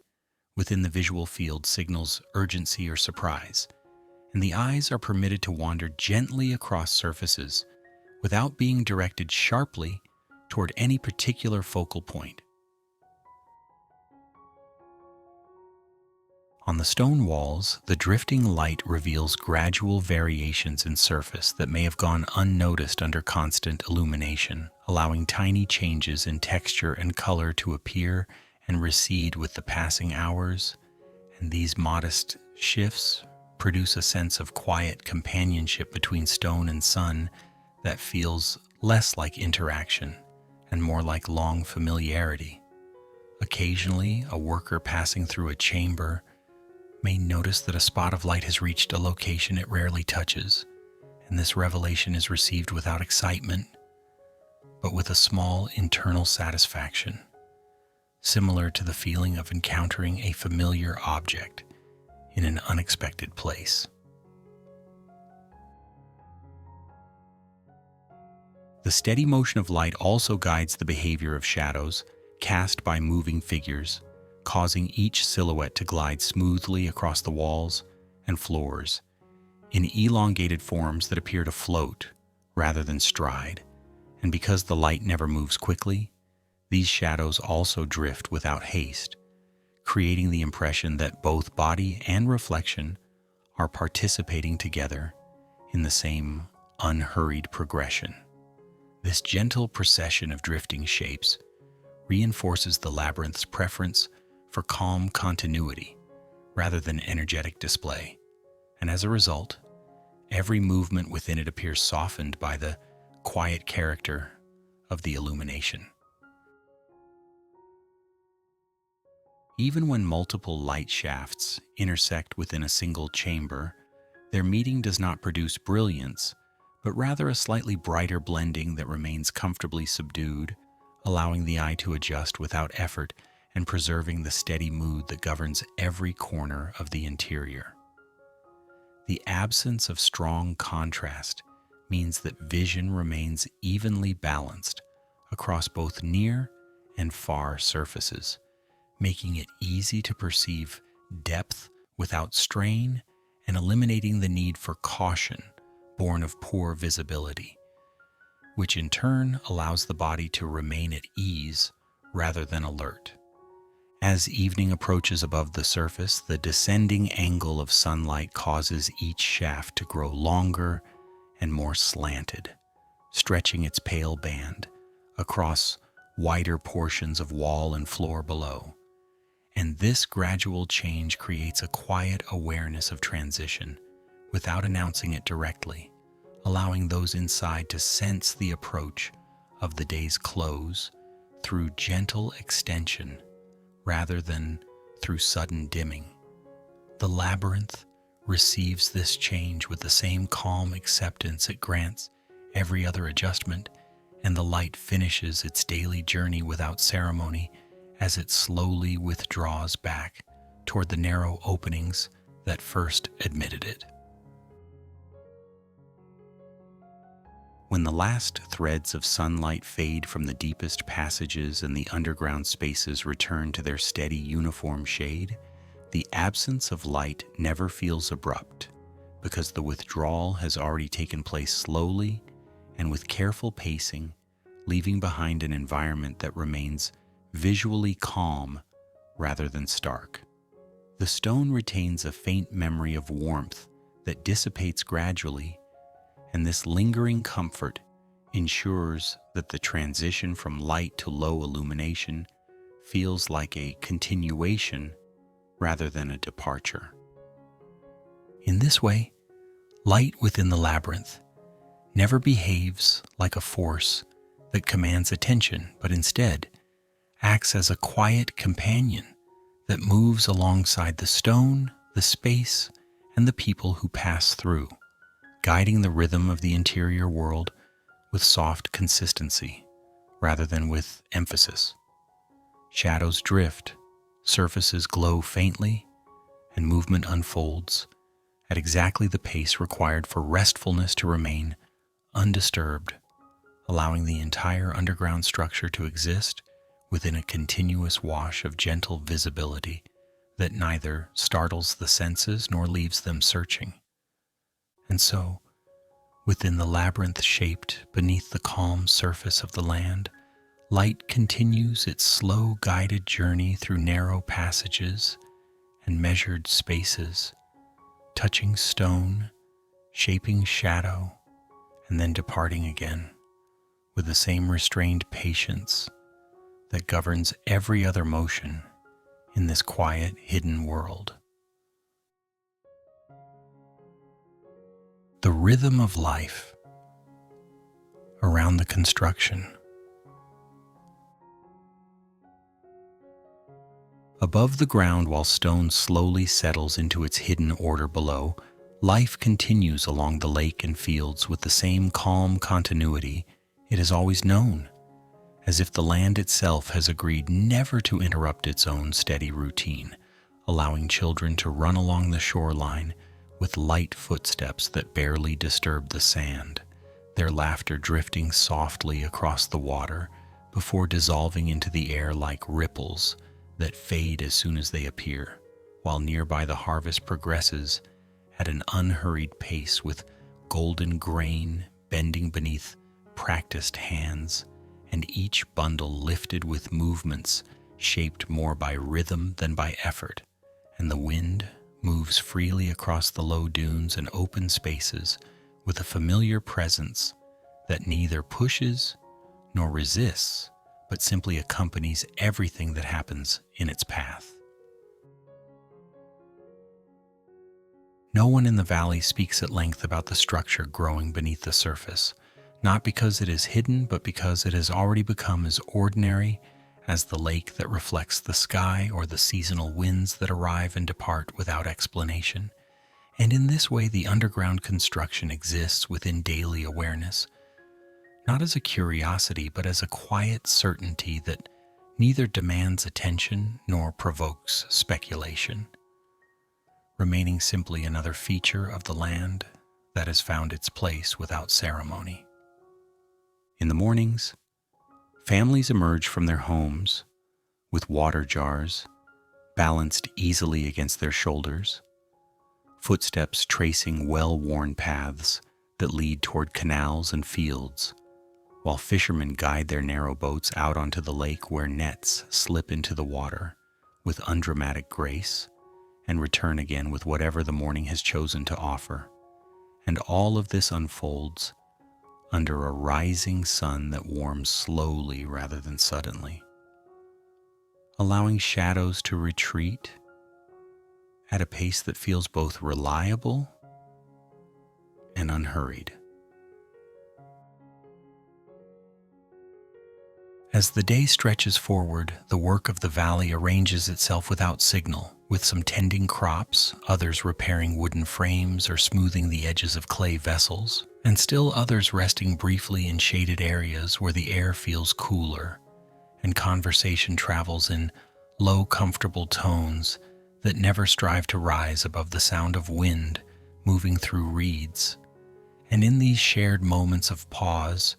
within the visual field signals urgency or surprise, and the eyes are permitted to wander gently across surfaces without being directed sharply toward any particular focal point. On the stone walls, the drifting light reveals gradual variations in surface that may have gone unnoticed under constant illumination, allowing tiny changes in texture and color to appear and recede with the passing hours. And these modest shifts produce a sense of quiet companionship between stone and sun that feels less like interaction and more like long familiarity. Occasionally, a worker passing through a chamber may notice that a spot of light has reached a location it rarely touches, and this revelation is received without excitement, but with a small internal satisfaction, similar to the feeling of encountering a familiar object in an unexpected place. The steady motion of light also guides the behavior of shadows cast by moving figures, causing each silhouette to glide smoothly across the walls and floors in elongated forms that appear to float rather than stride. And because the light never moves quickly, these shadows also drift without haste, creating the impression that both body and reflection are participating together in the same unhurried progression. This gentle procession of drifting shapes reinforces the labyrinth's preference for calm continuity rather than energetic display, and as a result, every movement within it appears softened by the quiet character of the illumination. Even when multiple light shafts intersect within a single chamber, their meeting does not produce brilliance, but rather a slightly brighter blending that remains comfortably subdued, allowing the eye to adjust without effort and preserving the steady mood that governs every corner of the interior. The absence of strong contrast means that vision remains evenly balanced across both near and far surfaces, making it easy to perceive depth without strain and eliminating the need for caution born of poor visibility, which in turn allows the body to remain at ease rather than alert. As evening approaches above the surface, the descending angle of sunlight causes each shaft to grow longer and more slanted, stretching its pale band across wider portions of wall and floor below. And this gradual change creates a quiet awareness of transition without announcing it directly, allowing those inside to sense the approach of the day's close through gentle extension rather than through sudden dimming. The labyrinth receives this change with the same calm acceptance it grants every other adjustment, and the light finishes its daily journey without ceremony as it slowly withdraws back toward the narrow openings that first admitted it. When the last threads of sunlight fade from the deepest passages and the underground spaces return to their steady uniform shade, the absence of light never feels abrupt, because the withdrawal has already taken place slowly and with careful pacing, leaving behind an environment that remains visually calm rather than stark. The stone retains a faint memory of warmth that dissipates gradually, and this lingering comfort ensures that the transition from light to low illumination feels like a continuation rather than a departure. In this way, light within the labyrinth never behaves like a force that commands attention, but instead acts as a quiet companion that moves alongside the stone, the space, and the people who pass through, guiding the rhythm of the interior world with soft consistency rather than with emphasis. Shadows drift, surfaces glow faintly, and movement unfolds at exactly the pace required for restfulness to remain undisturbed, allowing the entire underground structure to exist within a continuous wash of gentle visibility that neither startles the senses nor leaves them searching. And so, within the labyrinth shaped beneath the calm surface of the land, light continues its slow guided journey through narrow passages and measured spaces, touching stone, shaping shadow, and then departing again with the same restrained patience that governs every other motion in this quiet, hidden world. The rhythm of life around the construction. Above the ground, while stone slowly settles into its hidden order below, life continues along the lake and fields with the same calm continuity it has always known, as if the land itself has agreed never to interrupt its own steady routine, allowing children to run along the shoreline with light footsteps that barely disturb the sand, their laughter drifting softly across the water before dissolving into the air like ripples that fade as soon as they appear, while nearby the harvest progresses at an unhurried pace with golden grain bending beneath practiced hands, and each bundle lifted with movements shaped more by rhythm than by effort, and the wind moves freely across the low dunes and open spaces with a familiar presence that neither pushes nor resists, but simply accompanies everything that happens in its path. No one in the valley speaks at length about the structure growing beneath the surface, not because it is hidden, but because it has already become as ordinary as the lake that reflects the sky or the seasonal winds that arrive and depart without explanation. And in this way, the underground construction exists within daily awareness, not as a curiosity, but as a quiet certainty that neither demands attention nor provokes speculation, remaining simply another feature of the land that has found its place without ceremony. In the mornings, families emerge from their homes with water jars balanced easily against their shoulders, footsteps tracing well-worn paths that lead toward canals and fields, while fishermen guide their narrow boats out onto the lake where nets slip into the water with undramatic grace and return again with whatever the morning has chosen to offer. And all of this unfolds under a rising sun that warms slowly rather than suddenly, allowing shadows to retreat at a pace that feels both reliable and unhurried. As the day stretches forward, the work of the valley arranges itself without signal, with some tending crops, others repairing wooden frames or smoothing the edges of clay vessels, and still others resting briefly in shaded areas where the air feels cooler, and conversation travels in low, comfortable tones that never strive to rise above the sound of wind moving through reeds. And in these shared moments of pause,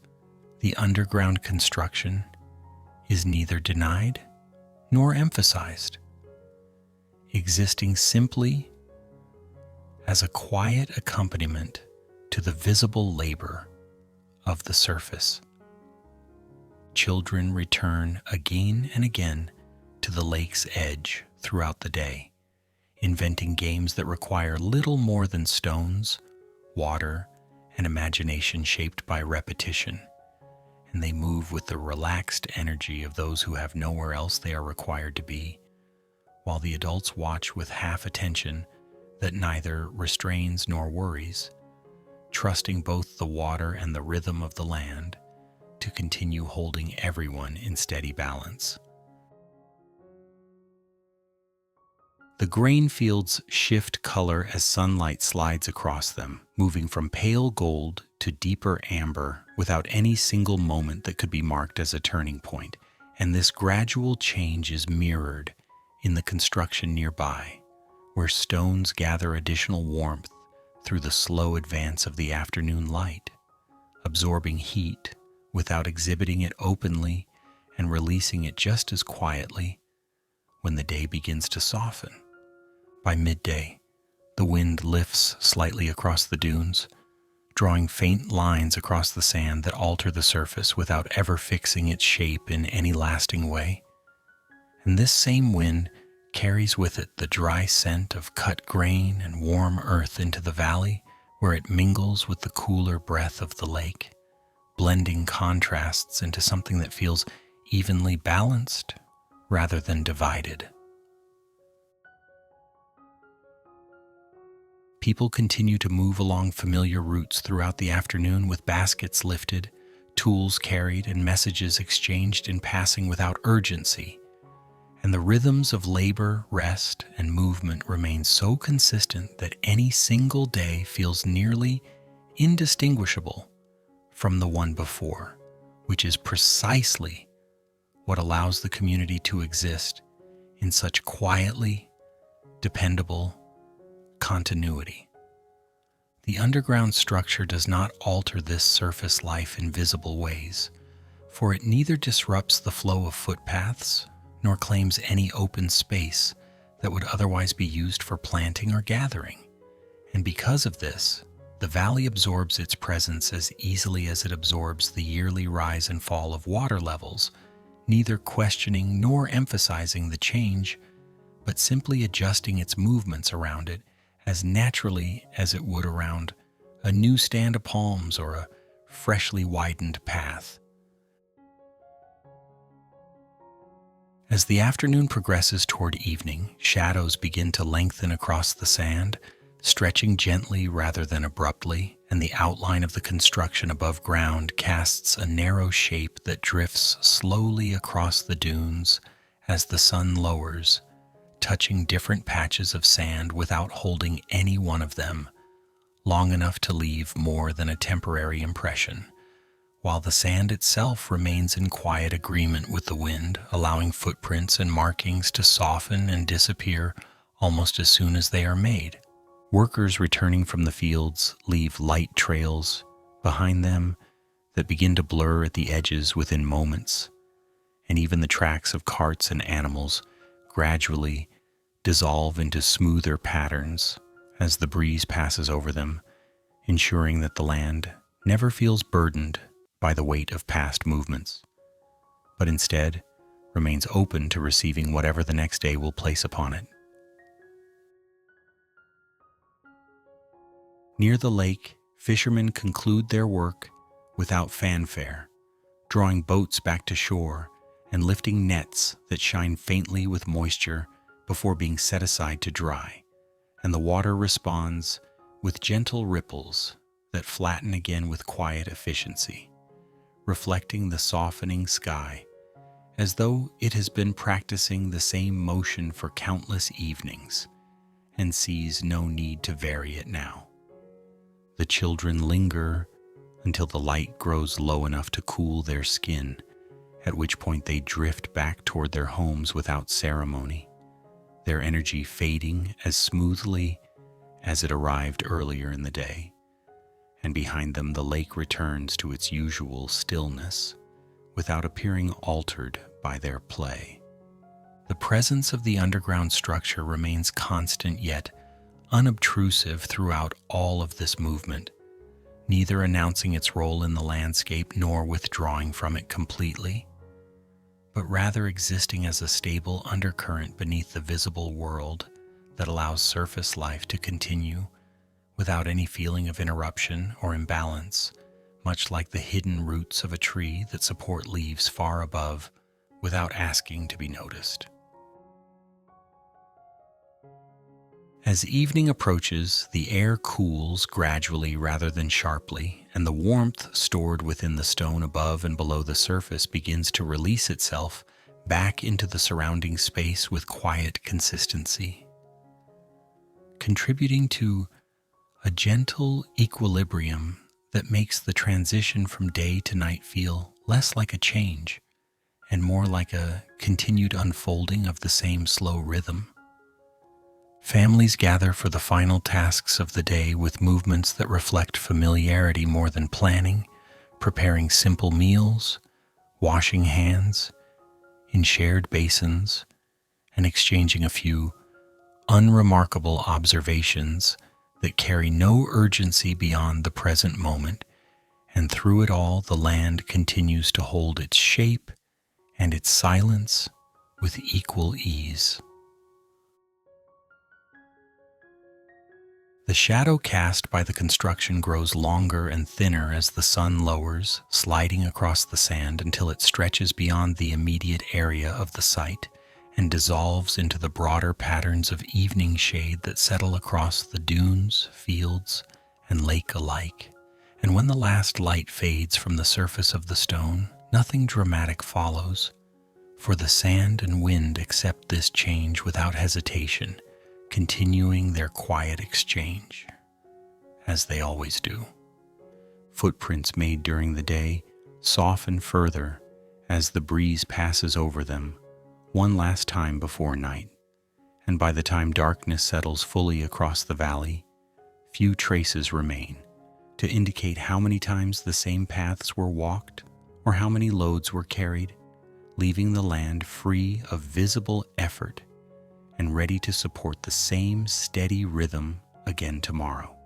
the underground construction is neither denied nor emphasized, existing simply as a quiet accompaniment to the visible labor of the surface. Children return again and again to the lake's edge throughout the day, inventing games that require little more than stones, water, and imagination shaped by repetition. And they move with the relaxed energy of those who have nowhere else they are required to be, while the adults watch with half attention that neither restrains nor worries, trusting both the water and the rhythm of the land to continue holding everyone in steady balance. The grain fields shift color as sunlight slides across them, moving from pale gold to deeper amber without any single moment that could be marked as a turning point. And this gradual change is mirrored in the construction nearby, where stones gather additional warmth through the slow advance of the afternoon light, absorbing heat without exhibiting it openly and releasing it just as quietly when the day begins to soften. By midday, the wind lifts slightly across the dunes, drawing faint lines across the sand that alter the surface without ever fixing its shape in any lasting way. And this same wind carries with it the dry scent of cut grain and warm earth into the valley, where it mingles with the cooler breath of the lake, blending contrasts into something that feels evenly balanced rather than divided. People continue to move along familiar routes throughout the afternoon with baskets lifted, tools carried, and messages exchanged in passing without urgency. And the rhythms of labor, rest, and movement remain so consistent that any single day feels nearly indistinguishable from the one before, which is precisely what allows the community to exist in such quietly dependable continuity. The underground structure does not alter this surface life in visible ways, for it neither disrupts the flow of footpaths nor claims any open space that would otherwise be used for planting or gathering. And because of this, the valley absorbs its presence as easily as it absorbs the yearly rise and fall of water levels, neither questioning nor emphasizing the change, but simply adjusting its movements around it as naturally as it would around a new stand of palms or a freshly widened path. As the afternoon progresses toward evening, shadows begin to lengthen across the sand, stretching gently rather than abruptly, and the outline of the construction above ground casts a narrow shape that drifts slowly across the dunes as the sun lowers, touching different patches of sand without holding any one of them long enough to leave more than a temporary impression, while the sand itself remains in quiet agreement with the wind, allowing footprints and markings to soften and disappear almost as soon as they are made. Workers returning from the fields leave light trails behind them that begin to blur at the edges within moments, and even the tracks of carts and animals gradually dissolve into smoother patterns as the breeze passes over them, ensuring that the land never feels burdened by the weight of past movements, but instead remains open to receiving whatever the next day will place upon it. Near the lake, fishermen conclude their work without fanfare, drawing boats back to shore and lifting nets that shine faintly with moisture before being set aside to dry, and the water responds with gentle ripples that flatten again with quiet efficiency, reflecting the softening sky as though it has been practicing the same motion for countless evenings and sees no need to vary it now. The children linger until the light grows low enough to cool their skin, at which point they drift back toward their homes without ceremony, their energy fading as smoothly as it arrived earlier in the day, and behind them the lake returns to its usual stillness without appearing altered by their play. The presence of the underground structure remains constant yet unobtrusive throughout all of this movement, neither announcing its role in the landscape nor withdrawing from it completely, but rather existing as a stable undercurrent beneath the visible world that allows surface life to continue without any feeling of interruption or imbalance, much like the hidden roots of a tree that support leaves far above without asking to be noticed. As evening approaches, the air cools gradually rather than sharply, and the warmth stored within the stone above and below the surface begins to release itself back into the surrounding space with quiet consistency, contributing to a gentle equilibrium that makes the transition from day to night feel less like a change and more like a continued unfolding of the same slow rhythm. Families gather for the final tasks of the day with movements that reflect familiarity more than planning, preparing simple meals, washing hands in shared basins, and exchanging a few unremarkable observations that carry no urgency beyond the present moment, and through it all the land continues to hold its shape and its silence with equal ease. The shadow cast by the construction grows longer and thinner as the sun lowers, sliding across the sand until it stretches beyond the immediate area of the site and dissolves into the broader patterns of evening shade that settle across the dunes, fields, and lake alike. And when the last light fades from the surface of the stone, nothing dramatic follows, for the sand and wind accept this change without hesitation, continuing their quiet exchange, as they always do. Footprints made during the day soften further as the breeze passes over them one last time before night, and by the time darkness settles fully across the valley, few traces remain to indicate how many times the same paths were walked or how many loads were carried, leaving the land free of visible effort and ready to support the same steady rhythm again tomorrow.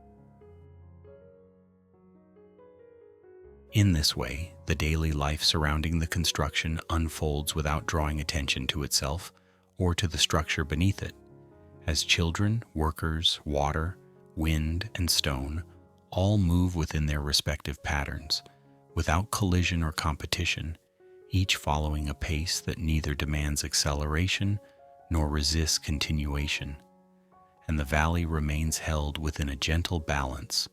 In this way, the daily life surrounding the construction unfolds without drawing attention to itself or to the structure beneath it, as children, workers, water, wind, and stone all move within their respective patterns, without collision or competition, each following a pace that neither demands acceleration nor resists continuation, and the valley remains held within a gentle balance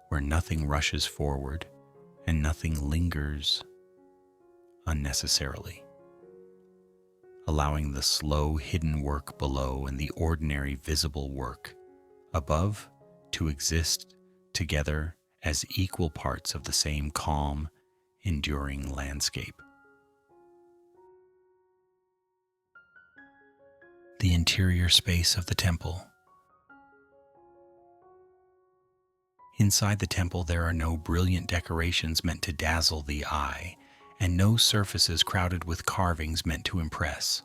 where nothing rushes forward and nothing lingers unnecessarily, allowing the slow hidden work below and the ordinary visible work above to exist together as equal parts of the same calm, enduring landscape. The interior space of the temple. Inside the temple, there are no brilliant decorations meant to dazzle the eye, and no surfaces crowded with carvings meant to impress,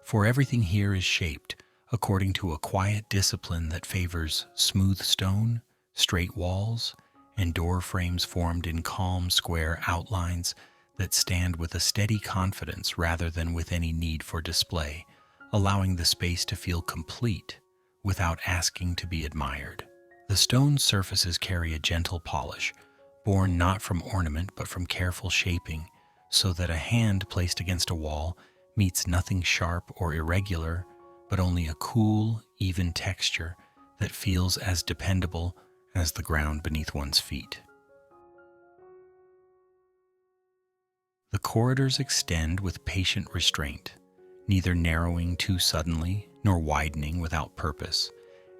for everything here is shaped according to a quiet discipline that favors smooth stone, straight walls, and door frames formed in calm, square outlines that stand with a steady confidence rather than with any need for display, allowing the space to feel complete without asking to be admired. The stone surfaces carry a gentle polish, born not from ornament but from careful shaping, so that a hand placed against a wall meets nothing sharp or irregular, but only a cool, even texture that feels as dependable as the ground beneath one's feet. The corridors extend with patient restraint, neither narrowing too suddenly nor widening without purpose,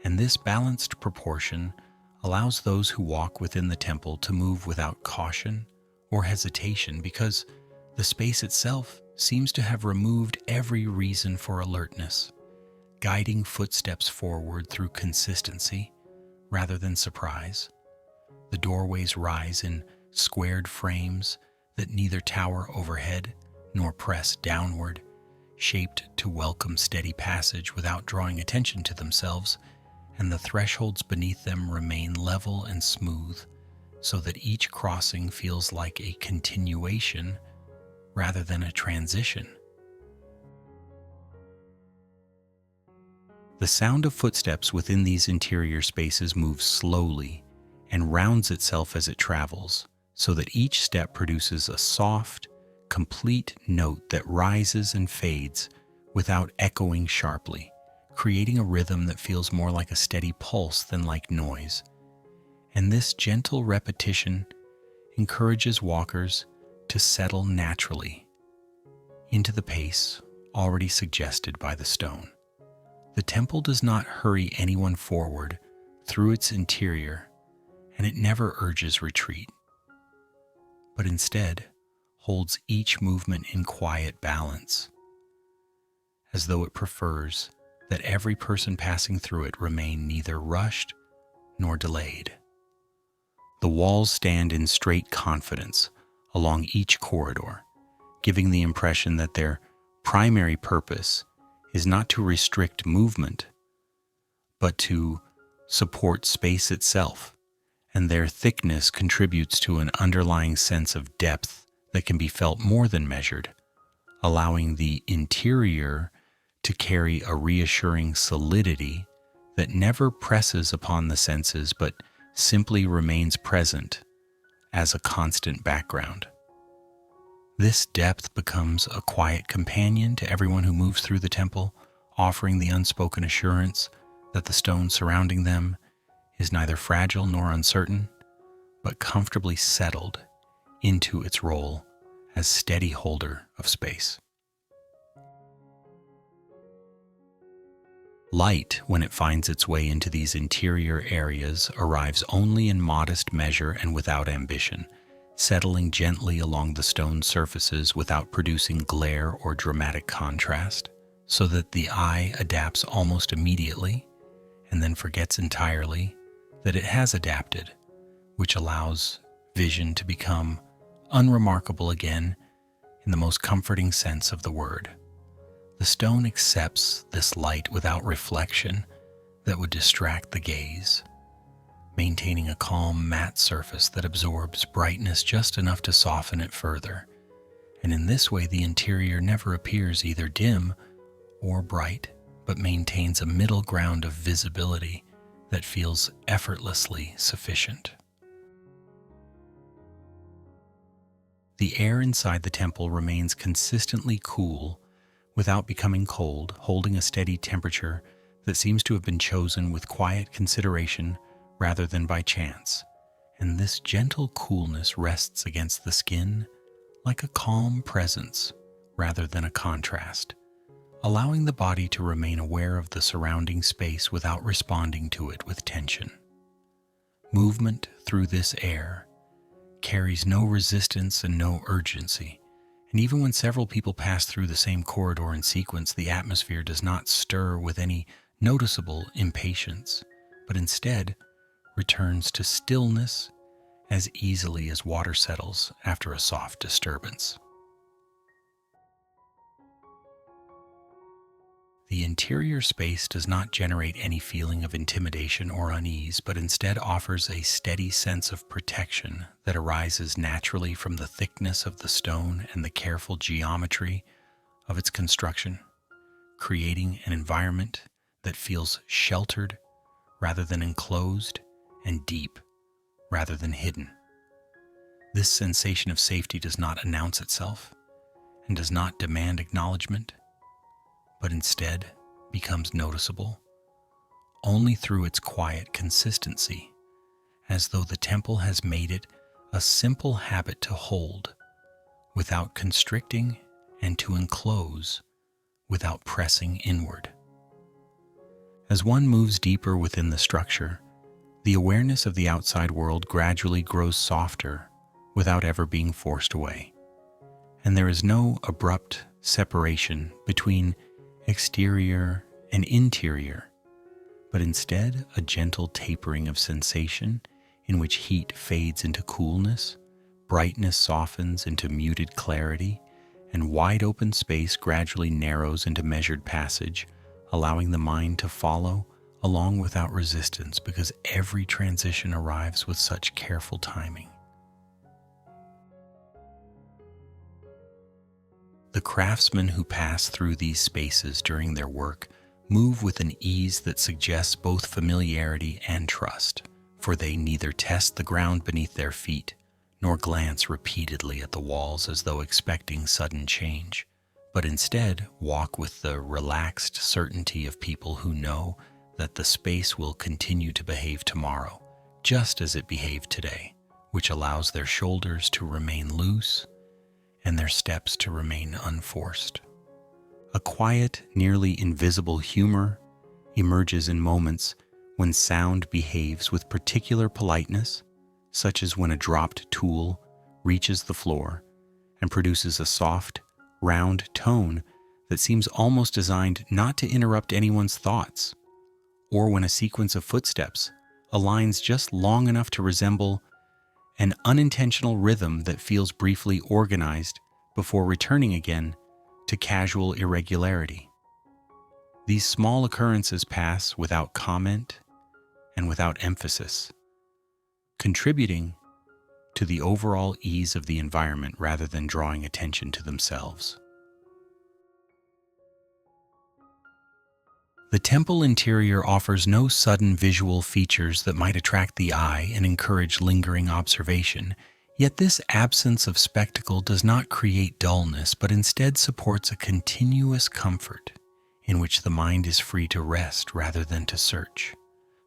and this balanced proportion allows those who walk within the temple to move without caution or hesitation, because the space itself seems to have removed every reason for alertness, guiding footsteps forward through consistency rather than surprise. The doorways rise in squared frames that neither tower overhead nor press downward, shaped to welcome steady passage without drawing attention to themselves, and the thresholds beneath them remain level and smooth, so that each crossing feels like a continuation rather than a transition. The sound of footsteps within these interior spaces moves slowly and rounds itself as it travels, so that each step produces a soft, complete note that rises and fades without echoing sharply, creating a rhythm that feels more like a steady pulse than like noise. And this gentle repetition encourages walkers to settle naturally into the pace already suggested by the stone. The temple does not hurry anyone forward through its interior, and it never urges retreat, but instead holds each movement in quiet balance, as though it prefers that every person passing through it remain neither rushed nor delayed. The walls stand in straight confidence along each corridor, giving the impression that their primary purpose is not to restrict movement, but to support space itself, and their thickness contributes to an underlying sense of depth that can be felt more than measured, allowing the interior to carry a reassuring solidity that never presses upon the senses but simply remains present as a constant background. This depth becomes a quiet companion to everyone who moves through the temple, offering the unspoken assurance that the stone surrounding them is neither fragile nor uncertain, but comfortably settled into its role as steady holder of space. Light, when it finds its way into these interior areas, arrives only in modest measure and without ambition, settling gently along the stone surfaces without producing glare or dramatic contrast, so that the eye adapts almost immediately and then forgets entirely that it has adapted, which allows vision to become unremarkable again in the most comforting sense of the word. The stone accepts this light without reflection that would distract the gaze, maintaining a calm, matte surface that absorbs brightness just enough to soften it further. And in this way, the interior never appears either dim or bright, but maintains a middle ground of visibility that feels effortlessly sufficient. The air inside the temple remains consistently cool without becoming cold, holding a steady temperature that seems to have been chosen with quiet consideration rather than by chance. and this gentle coolness rests against the skin like a calm presence rather than a contrast, allowing the body to remain aware of the surrounding space without responding to it with tension. Movement through this air carries no resistance and no urgency, and even when several people pass through the same corridor in sequence, the atmosphere does not stir with any noticeable impatience, but instead returns to stillness as easily as water settles after a soft disturbance. The interior space does not generate any feeling of intimidation or unease, but instead offers a steady sense of protection that arises naturally from the thickness of the stone and the careful geometry of its construction, creating an environment that feels sheltered rather than enclosed and deep rather than hidden. This sensation of safety does not announce itself and does not demand acknowledgement, but instead becomes noticeable only through its quiet consistency, as though the temple has made it a simple habit to hold without constricting and to enclose without pressing inward. As one moves deeper within the structure, the awareness of the outside world gradually grows softer without ever being forced away, and there is no abrupt separation between exterior and interior, but instead a gentle tapering of sensation in which heat fades into coolness, brightness softens into muted clarity, and wide open space gradually narrows into measured passage, allowing the mind to follow along without resistance because every transition arrives with such careful timing. The craftsmen who pass through these spaces during their work move with an ease that suggests both familiarity and trust, for they neither test the ground beneath their feet nor glance repeatedly at the walls as though expecting sudden change, but instead walk with the relaxed certainty of people who know that the space will continue to behave tomorrow, just as it behaved today, which allows their shoulders to remain loose and their steps to remain unforced. A quiet, nearly invisible humor emerges in moments when sound behaves with particular politeness, such as when a dropped tool reaches the floor and produces a soft, round tone that seems almost designed not to interrupt anyone's thoughts, or when a sequence of footsteps aligns just long enough to resemble an unintentional rhythm that feels briefly organized before returning again to casual irregularity. These small occurrences pass without comment and without emphasis, contributing to the overall ease of the environment rather than drawing attention to themselves. The temple interior offers no sudden visual features that might attract the eye and encourage lingering observation, yet this absence of spectacle does not create dullness, but instead supports a continuous comfort in which the mind is free to rest rather than to search.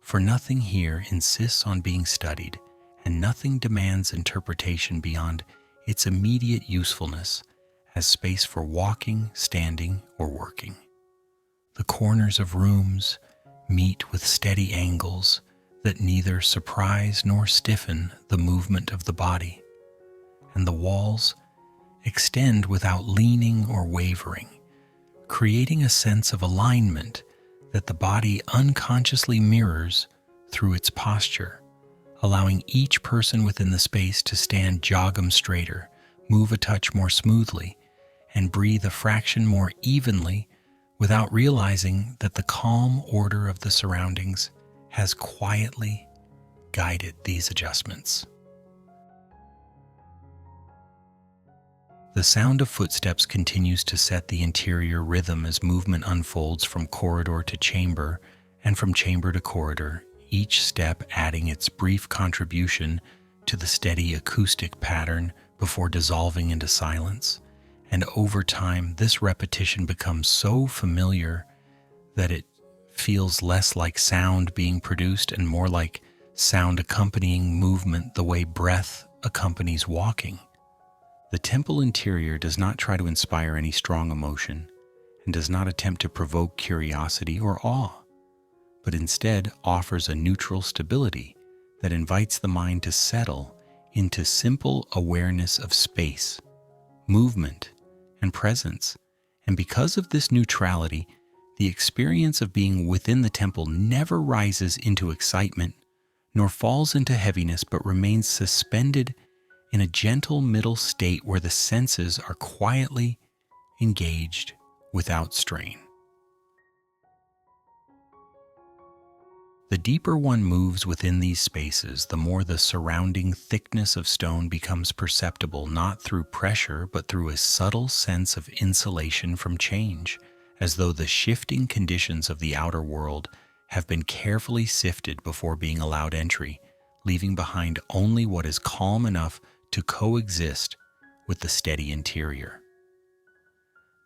For nothing here insists on being studied, and nothing demands interpretation beyond its immediate usefulness as space for walking, standing, or working. The corners of rooms meet with steady angles that neither surprise nor stiffen the movement of the body, and the walls extend without leaning or wavering, creating a sense of alignment that the body unconsciously mirrors through its posture, allowing each person within the space to stand jogum straighter, move a touch more smoothly, and breathe a fraction more evenly without realizing that the calm order of the surroundings has quietly guided these adjustments. The sound of footsteps continues to set the interior rhythm as movement unfolds from corridor to chamber and from chamber to corridor, each step adding its brief contribution to the steady acoustic pattern before dissolving into silence. And over time, this repetition becomes so familiar that it feels less like sound being produced and more like sound accompanying movement the way breath accompanies walking. The temple interior does not try to inspire any strong emotion and does not attempt to provoke curiosity or awe, but instead offers a neutral stability that invites the mind to settle into simple awareness of space, movement, and presence. And because of this neutrality, the experience of being within the temple never rises into excitement nor falls into heaviness, but remains suspended in a gentle middle state where the senses are quietly engaged without strain. The deeper one moves within these spaces, the more the surrounding thickness of stone becomes perceptible, not through pressure, but through a subtle sense of insulation from change, as though the shifting conditions of the outer world have been carefully sifted before being allowed entry, leaving behind only what is calm enough to coexist with the steady interior.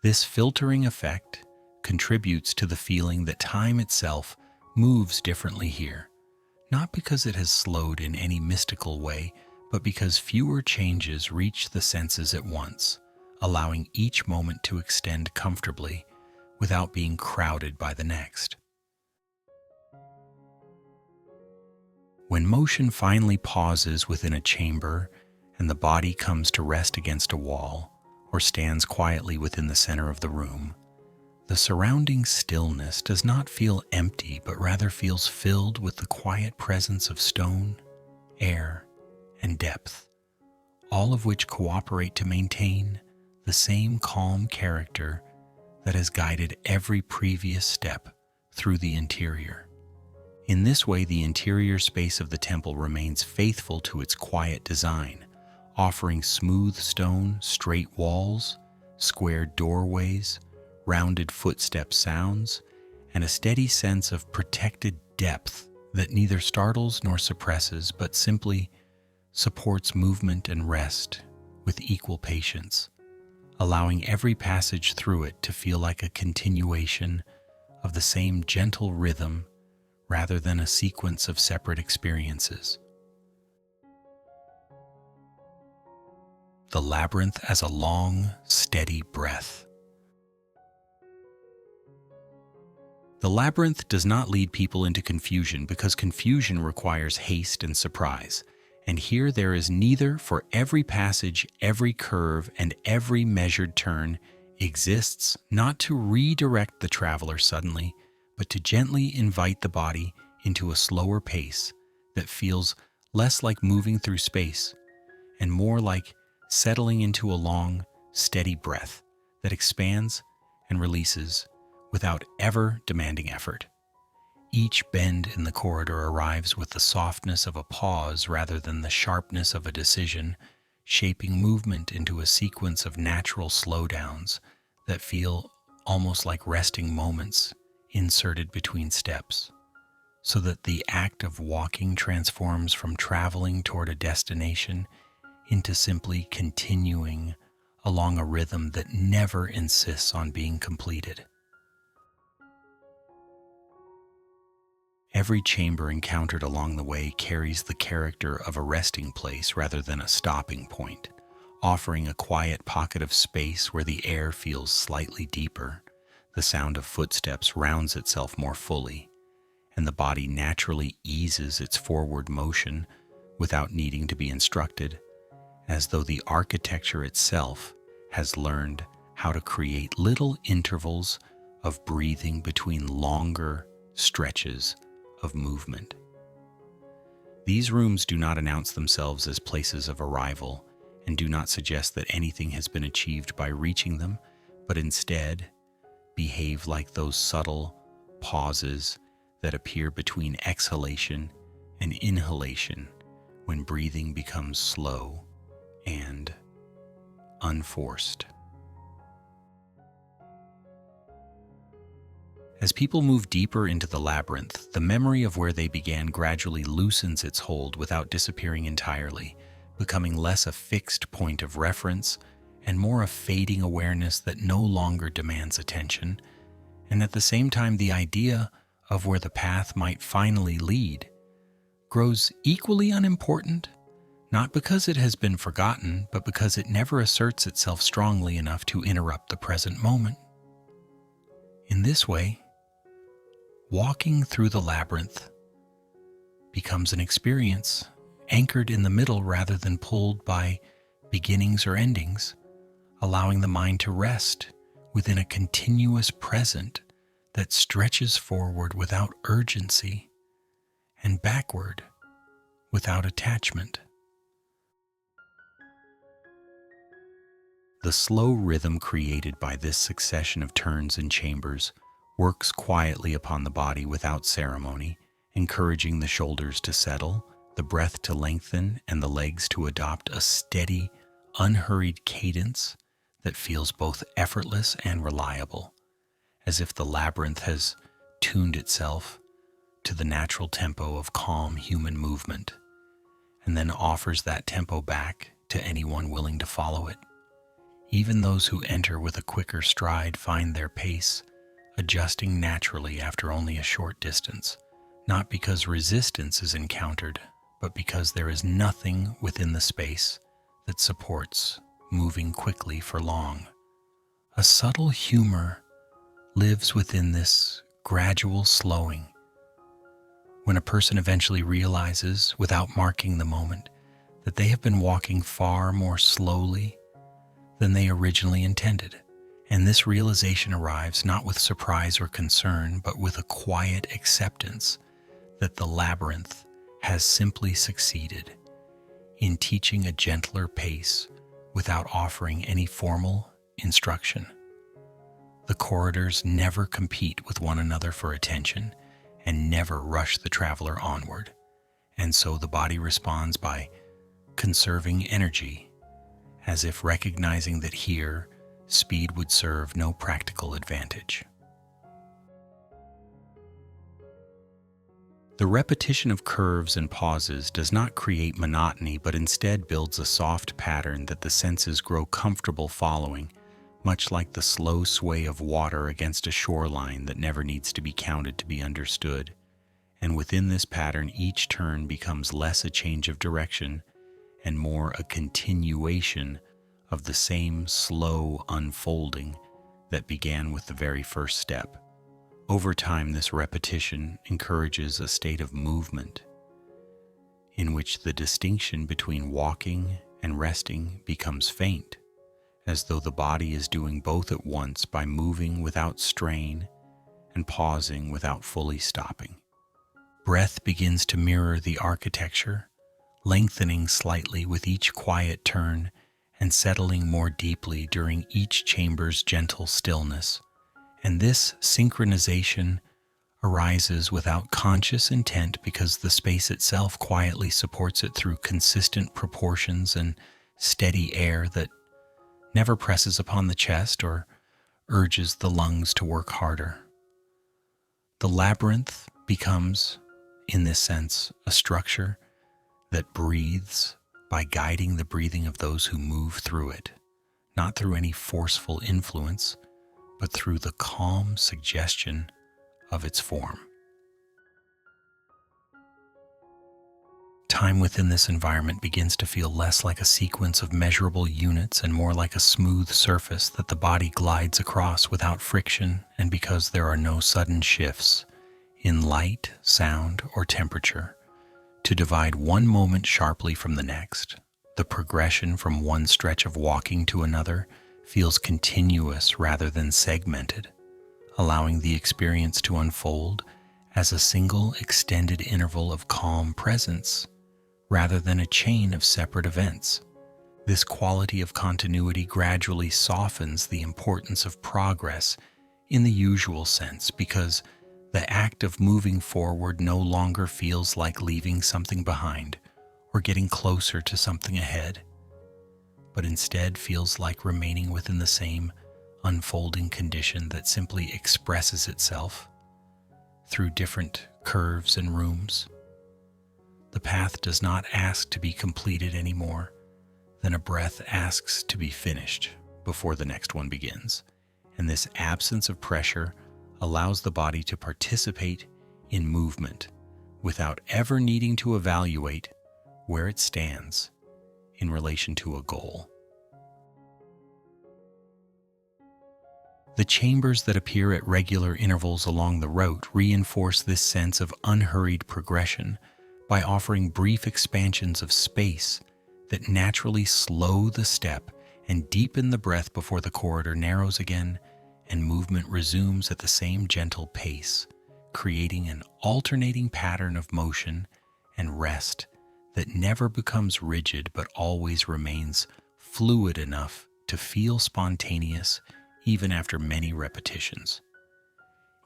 This filtering effect contributes to the feeling that time itself moves differently here, not because it has slowed in any mystical way, but because fewer changes reach the senses at once, allowing each moment to extend comfortably without being crowded by the next. When motion finally pauses within a chamber and the body comes to rest against a wall or stands quietly within the center of the room, the surrounding stillness does not feel empty, but rather feels filled with the quiet presence of stone, air, and depth, all of which cooperate to maintain the same calm character that has guided every previous step through the interior. In this way, the interior space of the temple remains faithful to its quiet design, offering smooth stone, straight walls, square doorways, rounded footstep sounds, and a steady sense of protected depth that neither startles nor suppresses, but simply supports movement and rest with equal patience, allowing every passage through it to feel like a continuation of the same gentle rhythm rather than a sequence of separate experiences. The labyrinth as a long, steady breath. The labyrinth does not lead people into confusion because confusion requires haste and surprise, and here there is neither, for every passage, every curve, and every measured turn exists not to redirect the traveler suddenly, but to gently invite the body into a slower pace that feels less like moving through space and more like settling into a long, steady breath that expands and releases without ever demanding effort. Each bend in the corridor arrives with the softness of a pause rather than the sharpness of a decision, shaping movement into a sequence of natural slowdowns that feel almost like resting moments inserted between steps, so that the act of walking transforms from traveling toward a destination into simply continuing along a rhythm that never insists on being completed. Every chamber encountered along the way carries the character of a resting place rather than a stopping point, offering a quiet pocket of space where the air feels slightly deeper, the sound of footsteps rounds itself more fully, and the body naturally eases its forward motion without needing to be instructed, as though the architecture itself has learned how to create little intervals of breathing between longer stretches of movement. These rooms do not announce themselves as places of arrival and do not suggest that anything has been achieved by reaching them, but instead behave like those subtle pauses that appear between exhalation and inhalation when breathing becomes slow and unforced. As people move deeper into the labyrinth, the memory of where they began gradually loosens its hold without disappearing entirely, becoming less a fixed point of reference and more a fading awareness that no longer demands attention, and at the same time the idea of where the path might finally lead grows equally unimportant, not because it has been forgotten, but because it never asserts itself strongly enough to interrupt the present moment. In this way, walking through the labyrinth becomes an experience anchored in the middle rather than pulled by beginnings or endings, allowing the mind to rest within a continuous present that stretches forward without urgency and backward without attachment. The slow rhythm created by this succession of turns and chambers works quietly upon the body without ceremony, encouraging the shoulders to settle, the breath to lengthen, and the legs to adopt a steady, unhurried cadence that feels both effortless and reliable, as if the labyrinth has tuned itself to the natural tempo of calm human movement, and then offers that tempo back to anyone willing to follow it. Even those who enter with a quicker stride find their pace adjusting naturally after only a short distance, not because resistance is encountered, but because there is nothing within the space that supports moving quickly for long. A subtle humor lives within this gradual slowing. When a person eventually realizes, without marking the moment, that they have been walking far more slowly than they originally intended, and this realization arrives not with surprise or concern, but with a quiet acceptance that the labyrinth has simply succeeded in teaching a gentler pace without offering any formal instruction. The corridors never compete with one another for attention and never rush the traveler onward, and so the body responds by conserving energy, as if recognizing that here, speed would serve no practical advantage. The repetition of curves and pauses does not create monotony, but instead builds a soft pattern that the senses grow comfortable following, much like the slow sway of water against a shoreline that never needs to be counted to be understood. And within this pattern, each turn becomes less a change of direction and more a continuation of the same slow unfolding that began with the very first step. Over time, this repetition encourages a state of movement in which the distinction between walking and resting becomes faint, as though the body is doing both at once by moving without strain and pausing without fully stopping. Breath begins to mirror the architecture, lengthening slightly with each quiet turn and settling more deeply during each chamber's gentle stillness. And this synchronization arises without conscious intent because the space itself quietly supports it through consistent proportions and steady air that never presses upon the chest or urges the lungs to work harder. The labyrinth becomes, in this sense, a structure that breathes by guiding the breathing of those who move through it, not through any forceful influence, but through the calm suggestion of its form. Time within this environment begins to feel less like a sequence of measurable units and more like a smooth surface that the body glides across without friction, and because there are no sudden shifts in light, sound, or temperature to divide one moment sharply from the next, the progression from one stretch of walking to another feels continuous rather than segmented, allowing the experience to unfold as a single extended interval of calm presence rather than a chain of separate events. This quality of continuity gradually softens the importance of progress in the usual sense, because the act of moving forward no longer feels like leaving something behind or getting closer to something ahead, but instead feels like remaining within the same unfolding condition that simply expresses itself through different curves and rooms. The path does not ask to be completed any more than a breath asks to be finished before the next one begins, and this absence of pressure allows the body to participate in movement without ever needing to evaluate where it stands in relation to a goal. The chambers that appear at regular intervals along the route reinforce this sense of unhurried progression by offering brief expansions of space that naturally slow the step and deepen the breath before the corridor narrows again and movement resumes at the same gentle pace, creating an alternating pattern of motion and rest that never becomes rigid but always remains fluid enough to feel spontaneous even after many repetitions.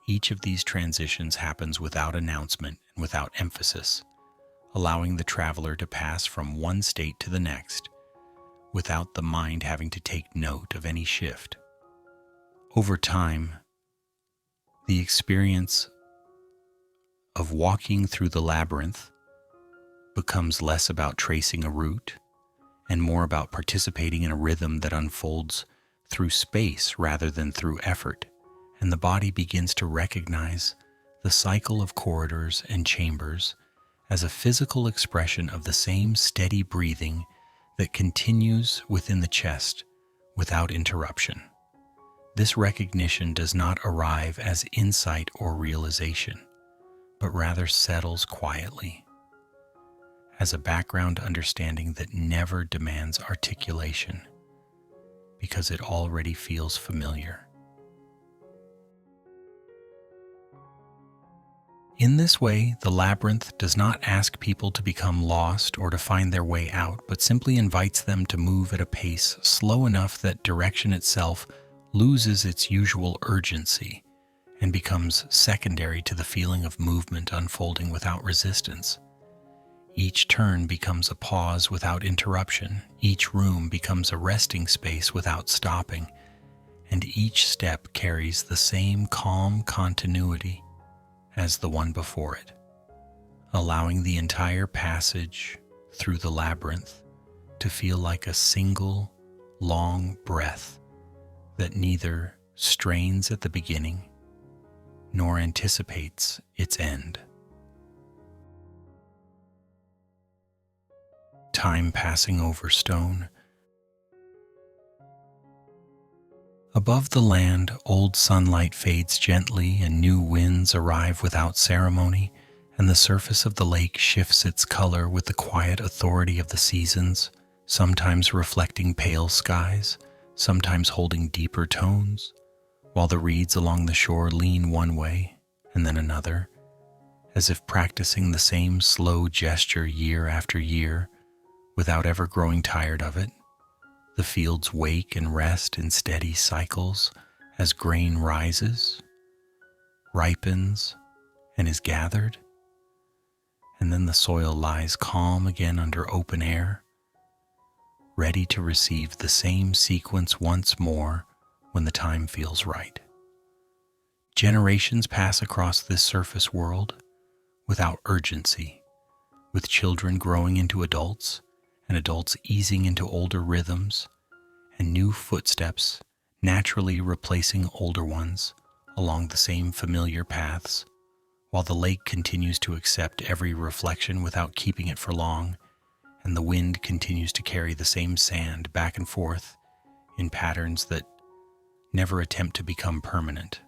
Each of these transitions happens without announcement and without emphasis, allowing the traveler to pass from one state to the next without the mind having to take note of any shift. Over time, the experience of walking through the labyrinth becomes less about tracing a route and more about participating in a rhythm that unfolds through space rather than through effort, and the body begins to recognize the cycle of corridors and chambers as a physical expression of the same steady breathing that continues within the chest without interruption. This recognition does not arrive as insight or realization, but rather settles quietly as a background understanding that never demands articulation because it already feels familiar. In this way, the labyrinth does not ask people to become lost or to find their way out, but simply invites them to move at a pace slow enough that direction itself loses its usual urgency and becomes secondary to the feeling of movement unfolding without resistance. Each turn becomes a pause without interruption, each room becomes a resting space without stopping, and each step carries the same calm continuity as the one before it, allowing the entire passage through the labyrinth to feel like a single, long breath that neither strains at the beginning nor anticipates its end. Time passing over stone. Above the land, old sunlight fades gently and new winds arrive without ceremony, and the surface of the lake shifts its color with the quiet authority of the seasons, sometimes reflecting pale skies, sometimes holding deeper tones, while the reeds along the shore lean one way and then another, as if practicing the same slow gesture year after year, without ever growing tired of it. The fields wake and rest in steady cycles as grain rises, ripens, and is gathered, and then the soil lies calm again under open air, ready to receive the same sequence once more when the time feels right. Generations pass across this surface world without urgency, with children growing into adults and adults easing into older rhythms, and new footsteps naturally replacing older ones along the same familiar paths, while the lake continues to accept every reflection without keeping it for long, and the wind continues to carry the same sand back and forth in patterns that never attempt to become permanent.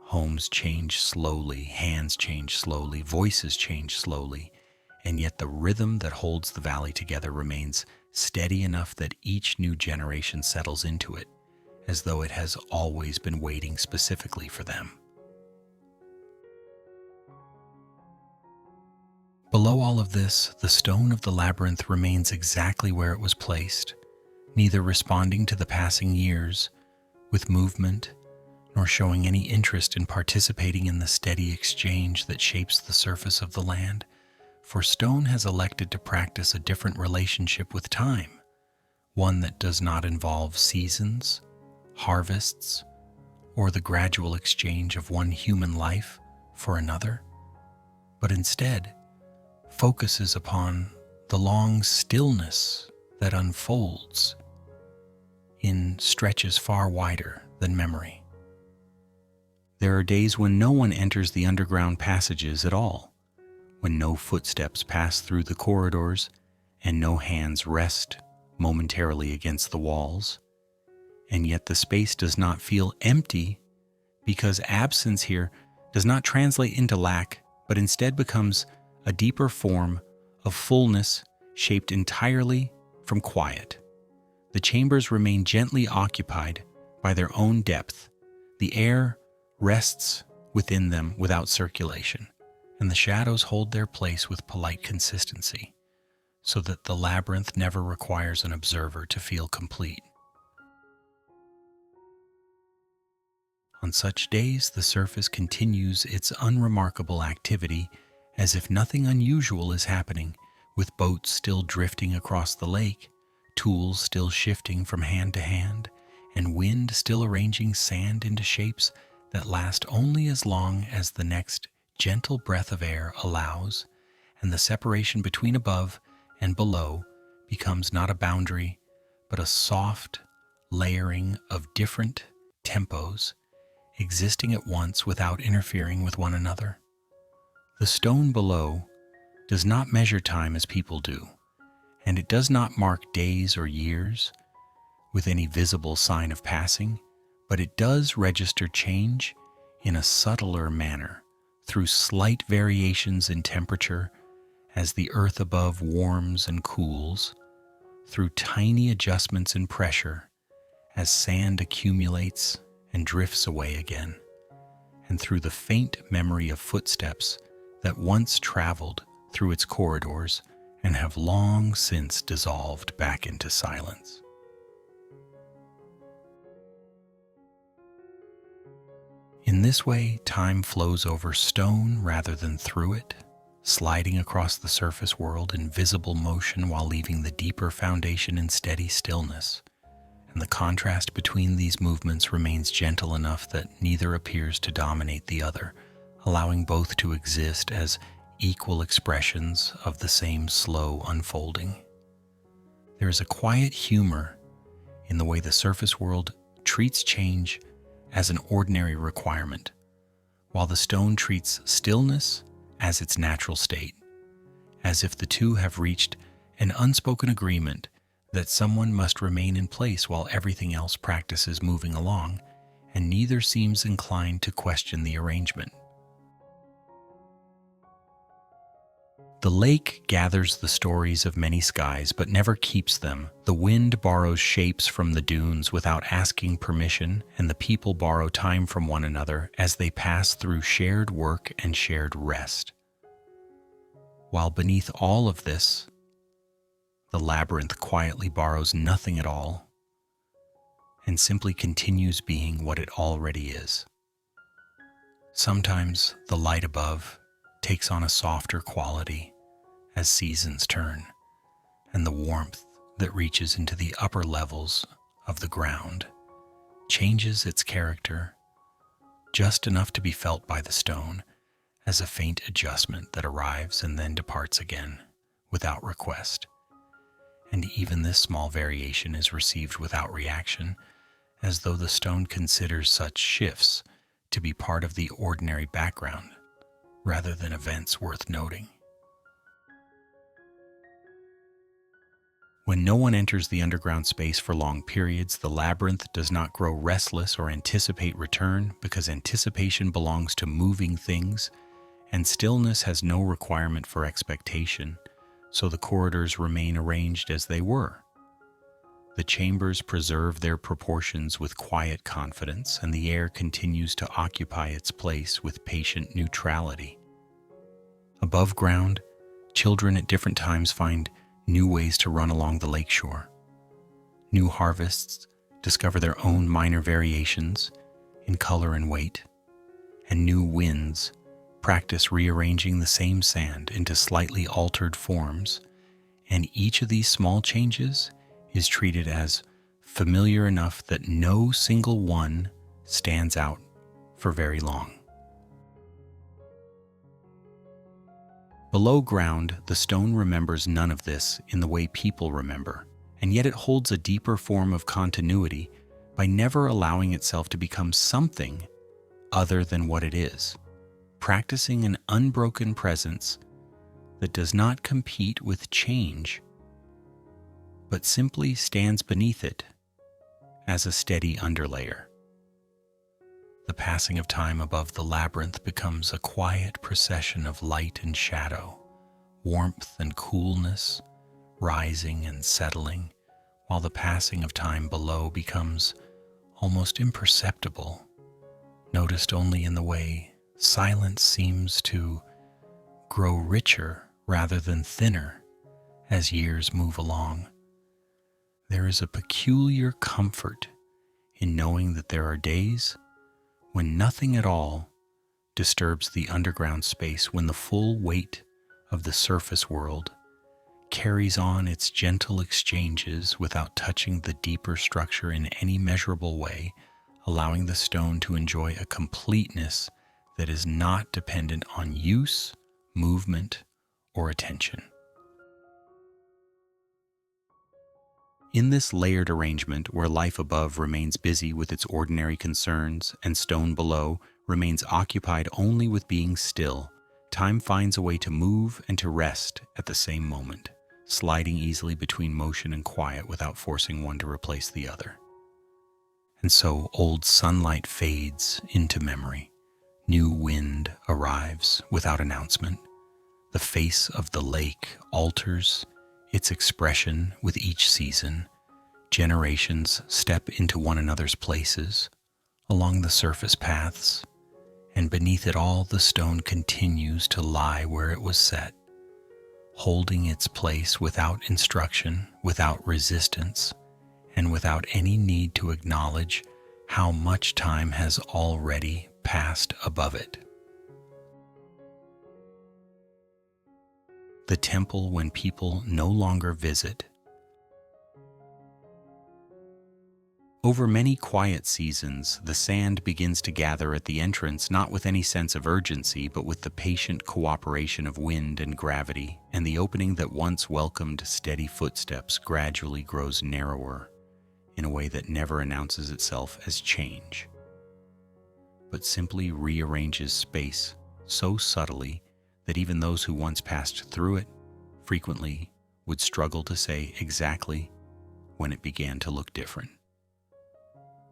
Homes change slowly, hands change slowly, voices change slowly, and yet the rhythm that holds the valley together remains steady enough that each new generation settles into it, as though it has always been waiting specifically for them. Below all of this, the stone of the labyrinth remains exactly where it was placed, neither responding to the passing years with movement, nor showing any interest in participating in the steady exchange that shapes the surface of the land. For stone has elected to practice a different relationship with time, one that does not involve seasons, harvests, or the gradual exchange of one human life for another, but instead focuses upon the long stillness that unfolds in stretches far wider than memory. There are days when no one enters the underground passages at all, when no footsteps pass through the corridors and no hands rest momentarily against the walls. And yet the space does not feel empty, because absence here does not translate into lack, but instead becomes a deeper form of fullness shaped entirely from quiet. The chambers remain gently occupied by their own depth. The air rests within them without circulation, and the shadows hold their place with polite consistency, so that the labyrinth never requires an observer to feel complete. On such days, the surface continues its unremarkable activity as if nothing unusual is happening, with boats still drifting across the lake, tools still shifting from hand to hand, and wind still arranging sand into shapes that last only as long as the next gentle breath of air allows, and the separation between above and below becomes not a boundary, but a soft layering of different tempos, existing at once without interfering with one another. The stone below does not measure time as people do, and it does not mark days or years with any visible sign of passing, but it does register change in a subtler manner through slight variations in temperature as the earth above warms and cools, through tiny adjustments in pressure as sand accumulates and drifts away again, and through the faint memory of footsteps that once traveled through its corridors and have long since dissolved back into silence. In this way, time flows over stone rather than through it, sliding across the surface world in visible motion while leaving the deeper foundation in steady stillness. And the contrast between these movements remains gentle enough that neither appears to dominate the other, allowing both to exist as equal expressions of the same slow unfolding. There is a quiet humor in the way the surface world treats change as an ordinary requirement, while the stone treats stillness as its natural state, as if the two have reached an unspoken agreement that someone must remain in place while everything else practices moving along, and neither seems inclined to question the arrangement. The lake gathers the stories of many skies, but never keeps them. The wind borrows shapes from the dunes without asking permission, and the people borrow time from one another as they pass through shared work and shared rest. While beneath all of this, the labyrinth quietly borrows nothing at all and simply continues being what it already is. Sometimes the light above takes on a softer quality as seasons turn, and the warmth that reaches into the upper levels of the ground changes its character just enough to be felt by the stone as a faint adjustment that arrives and then departs again without request. And even this small variation is received without reaction, as though the stone considers such shifts to be part of the ordinary background rather than events worth noting. When no one enters the underground space for long periods, the labyrinth does not grow restless or anticipate return, because anticipation belongs to moving things, and stillness has no requirement for expectation, so the corridors remain arranged as they were. The chambers preserve their proportions with quiet confidence, and the air continues to occupy its place with patient neutrality. Above ground, children at different times find new ways to run along the lakeshore. New harvests discover their own minor variations in color and weight, and new winds practice rearranging the same sand into slightly altered forms, and each of these small changes is treated as familiar enough that no single one stands out for very long. Below ground, the stone remembers none of this in the way people remember, and yet it holds a deeper form of continuity by never allowing itself to become something other than what it is, practicing an unbroken presence that does not compete with change, but simply stands beneath it as a steady underlayer. The passing of time above the labyrinth becomes a quiet procession of light and shadow, warmth and coolness, rising and settling, while the passing of time below becomes almost imperceptible, noticed only in the way silence seems to grow richer rather than thinner as years move along. There is a peculiar comfort in knowing that there are days when nothing at all disturbs the underground space, when the full weight of the surface world carries on its gentle exchanges without touching the deeper structure in any measurable way, allowing the stone to enjoy a completeness that is not dependent on use, movement, or attention. In this layered arrangement, where life above remains busy with its ordinary concerns and stone below remains occupied only with being still, time finds a way to move and to rest at the same moment, sliding easily between motion and quiet without forcing one to replace the other. And so old sunlight fades into memory. New wind arrives without announcement. The face of the lake alters its expression with each season. Generations step into one another's places along the surface paths, and beneath it all the stone continues to lie where it was set, holding its place without instruction, without resistance, and without any need to acknowledge how much time has already passed above it. The temple when people no longer visit. Over many quiet seasons, the sand begins to gather at the entrance, not with any sense of urgency, but with the patient cooperation of wind and gravity, and the opening that once welcomed steady footsteps gradually grows narrower in a way that never announces itself as change, but simply rearranges space so subtly that even those who once passed through it frequently would struggle to say exactly when it began to look different.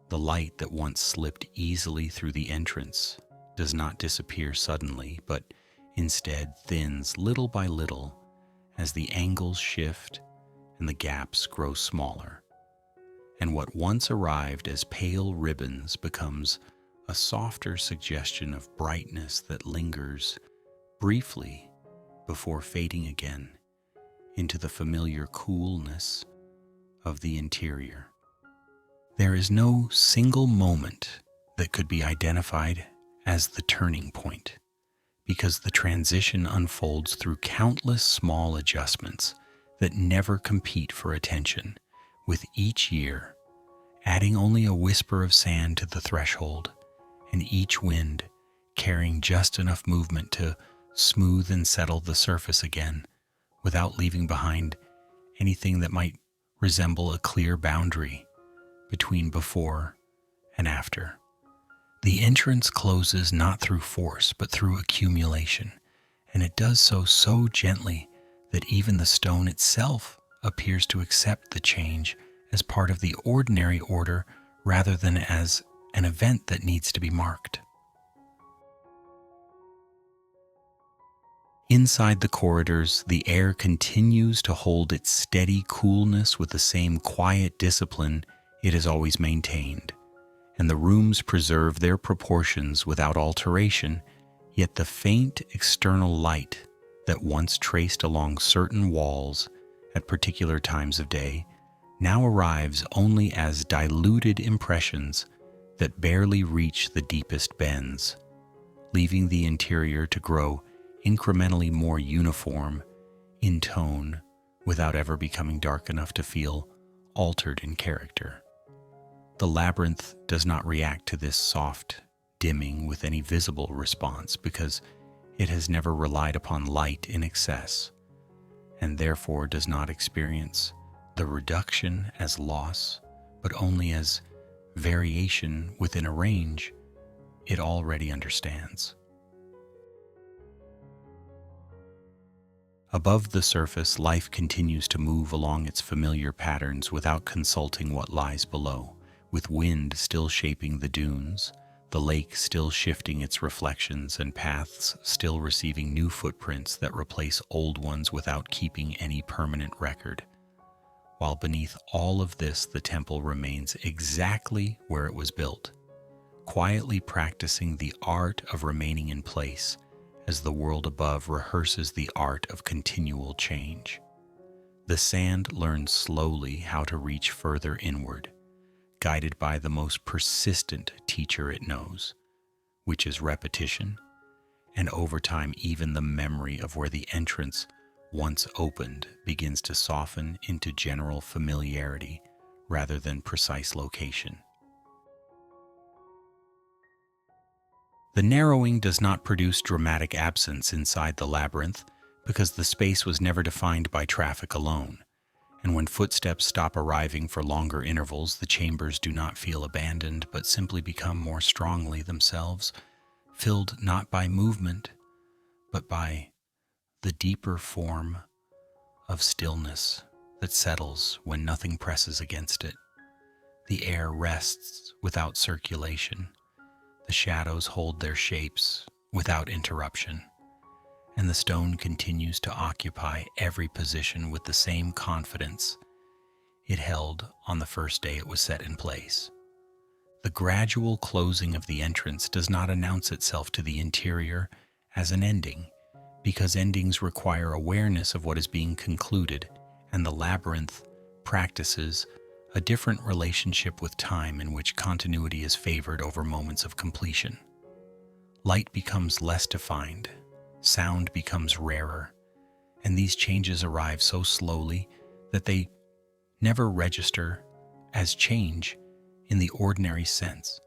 The light that once slipped easily through the entrance does not disappear suddenly, but instead thins little by little as the angles shift and the gaps grow smaller. And what once arrived as pale ribbons becomes a softer suggestion of brightness that lingers briefly before fading again into the familiar coolness of the interior. There is no single moment that could be identified as the turning point, because the transition unfolds through countless small adjustments that never compete for attention, with each year adding only a whisper of sand to the threshold, and each wind carrying just enough movement to smooth and settle the surface again, without leaving behind anything that might resemble a clear boundary between before and after. The entrance closes not through force, but through accumulation, and it does so gently that even the stone itself appears to accept the change as part of the ordinary order rather than as an event that needs to be marked. Inside the corridors, the air continues to hold its steady coolness with the same quiet discipline it has always maintained, and the rooms preserve their proportions without alteration, yet the faint external light that once traced along certain walls at particular times of day now arrives only as diluted impressions that barely reach the deepest bends, leaving the interior to grow incrementally more uniform in tone without ever becoming dark enough to feel altered in character. The labyrinth does not react to this soft dimming with any visible response because it has never relied upon light in excess, and therefore does not experience the reduction as loss, but only as variation within a range it already understands. Above the surface, life continues to move along its familiar patterns without consulting what lies below, with wind still shaping the dunes, the lake still shifting its reflections, and paths still receiving new footprints that replace old ones without keeping any permanent record. While beneath all of this, the temple remains exactly where it was built, quietly practicing the art of remaining in place as the world above rehearses the art of continual change. The sand learns slowly how to reach further inward, guided by the most persistent teacher it knows, which is repetition, and over time even the memory of where the entrance once opened begins to soften into general familiarity rather than precise location. The narrowing does not produce dramatic absence inside the labyrinth because the space was never defined by traffic alone, and when footsteps stop arriving for longer intervals, the chambers do not feel abandoned but simply become more strongly themselves, filled not by movement, but by the deeper form of stillness that settles when nothing presses against it. The air rests without circulation. The shadows hold their shapes without interruption, and the stone continues to occupy every position with the same confidence it held on the first day it was set in place. The gradual closing of the entrance does not announce itself to the interior as an ending, because endings require awareness of what is being concluded, and the labyrinth practices a different relationship with time in which continuity is favored over moments of completion. Light becomes less defined, sound becomes rarer, and these changes arrive so slowly that they never register as change in the ordinary sense,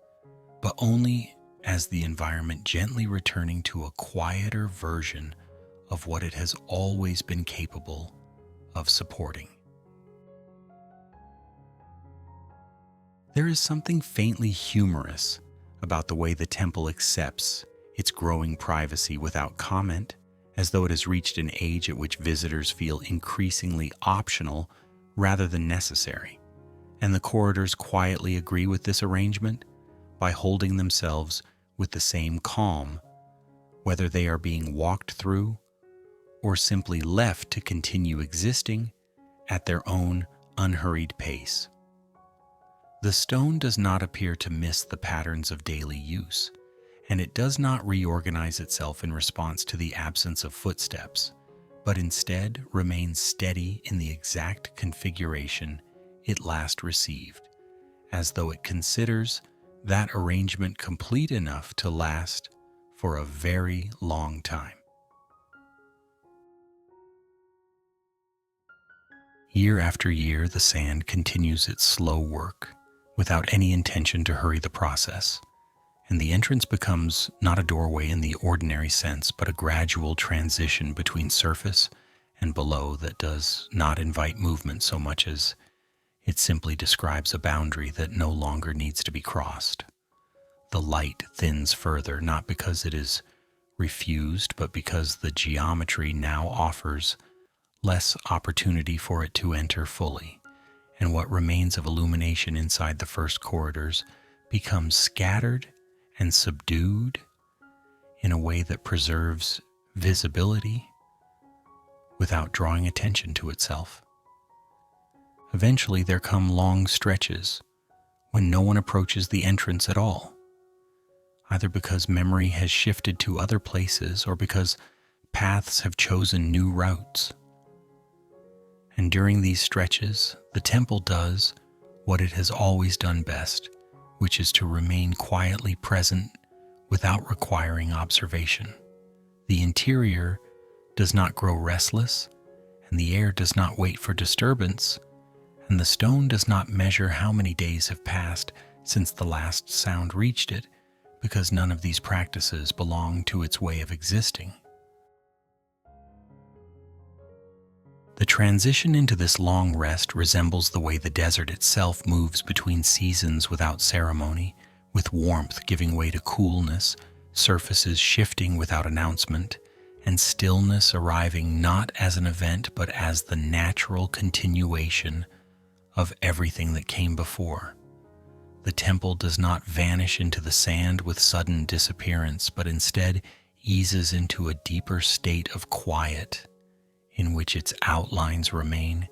but only as the environment gently returning to a quieter version of what it has always been capable of supporting. There is something faintly humorous about the way the temple accepts its growing privacy without comment, as though it has reached an age at which visitors feel increasingly optional rather than necessary. And the corridors quietly agree with this arrangement by holding themselves with the same calm, whether they are being walked through or simply left to continue existing at their own unhurried pace. The stone does not appear to miss the patterns of daily use, and it does not reorganize itself in response to the absence of footsteps, but instead remains steady in the exact configuration it last received, as though it considers that arrangement complete enough to last for a very long time. Year after year, the sand continues its slow work, without any intention to hurry the process, and the entrance becomes not a doorway in the ordinary sense, but a gradual transition between surface and below that does not invite movement so much as it simply describes a boundary that no longer needs to be crossed. The light thins further, not because it is refused, but because the geometry now offers less opportunity for it to enter fully, and what remains of illumination inside the first corridors becomes scattered and subdued in a way that preserves visibility without drawing attention to itself. Eventually, there come long stretches when no one approaches the entrance at all, either because memory has shifted to other places or because paths have chosen new routes. And during these stretches, the temple does what it has always done best, which is to remain quietly present without requiring observation. The interior does not grow restless, and the air does not wait for disturbance, and the stone does not measure how many days have passed since the last sound reached it, because none of these practices belong to its way of existing. The transition into this long rest resembles the way the desert itself moves between seasons without ceremony, with warmth giving way to coolness, surfaces shifting without announcement, and stillness arriving not as an event but as the natural continuation of everything that came before. The temple does not vanish into the sand with sudden disappearance, but instead eases into a deeper state of quiet in which its outlines remain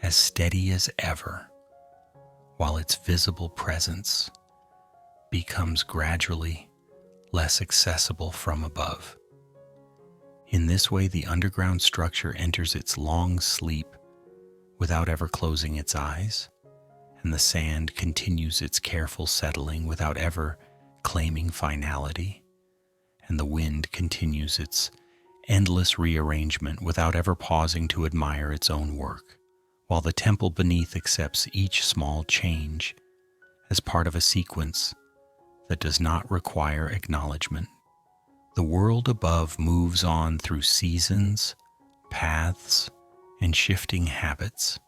as steady as ever, while its visible presence becomes gradually less accessible from above. In this way, the underground structure enters its long sleep without ever closing its eyes, and the sand continues its careful settling without ever claiming finality, and the wind continues its endless rearrangement without ever pausing to admire its own work, while the temple beneath accepts each small change as part of a sequence that does not require acknowledgement. The world above moves on through seasons, paths, and shifting habits,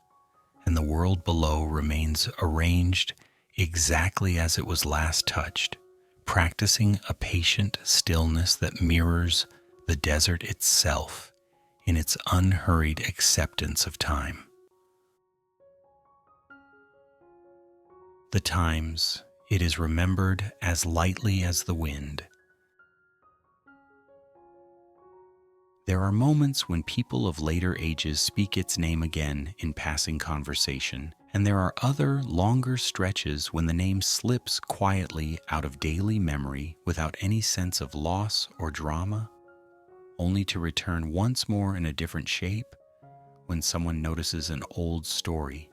and the world below remains arranged exactly as it was last touched, practicing a patient stillness that mirrors the desert itself in its unhurried acceptance of time. The times it is remembered as lightly as the wind. There are moments when people of later ages speak its name again in passing conversation, and there are other, longer stretches when the name slips quietly out of daily memory without any sense of loss or drama, only to return once more in a different shape when someone notices an old story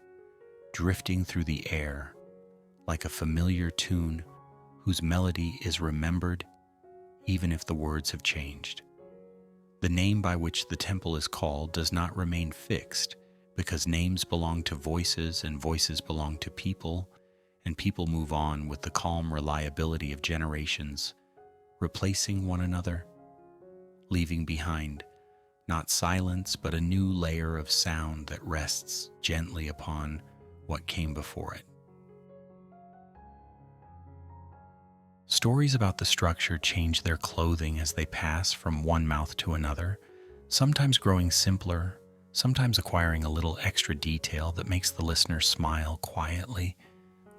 drifting through the air like a familiar tune whose melody is remembered even if the words have changed. The name by which the temple is called does not remain fixed, because names belong to voices and voices belong to people, and people move on with the calm reliability of generations, replacing one another, leaving behind not silence but a new layer of sound that rests gently upon what came before it. Stories about the structure change their clothing as they pass from one mouth to another, sometimes growing simpler, sometimes acquiring a little extra detail that makes the listener smile quietly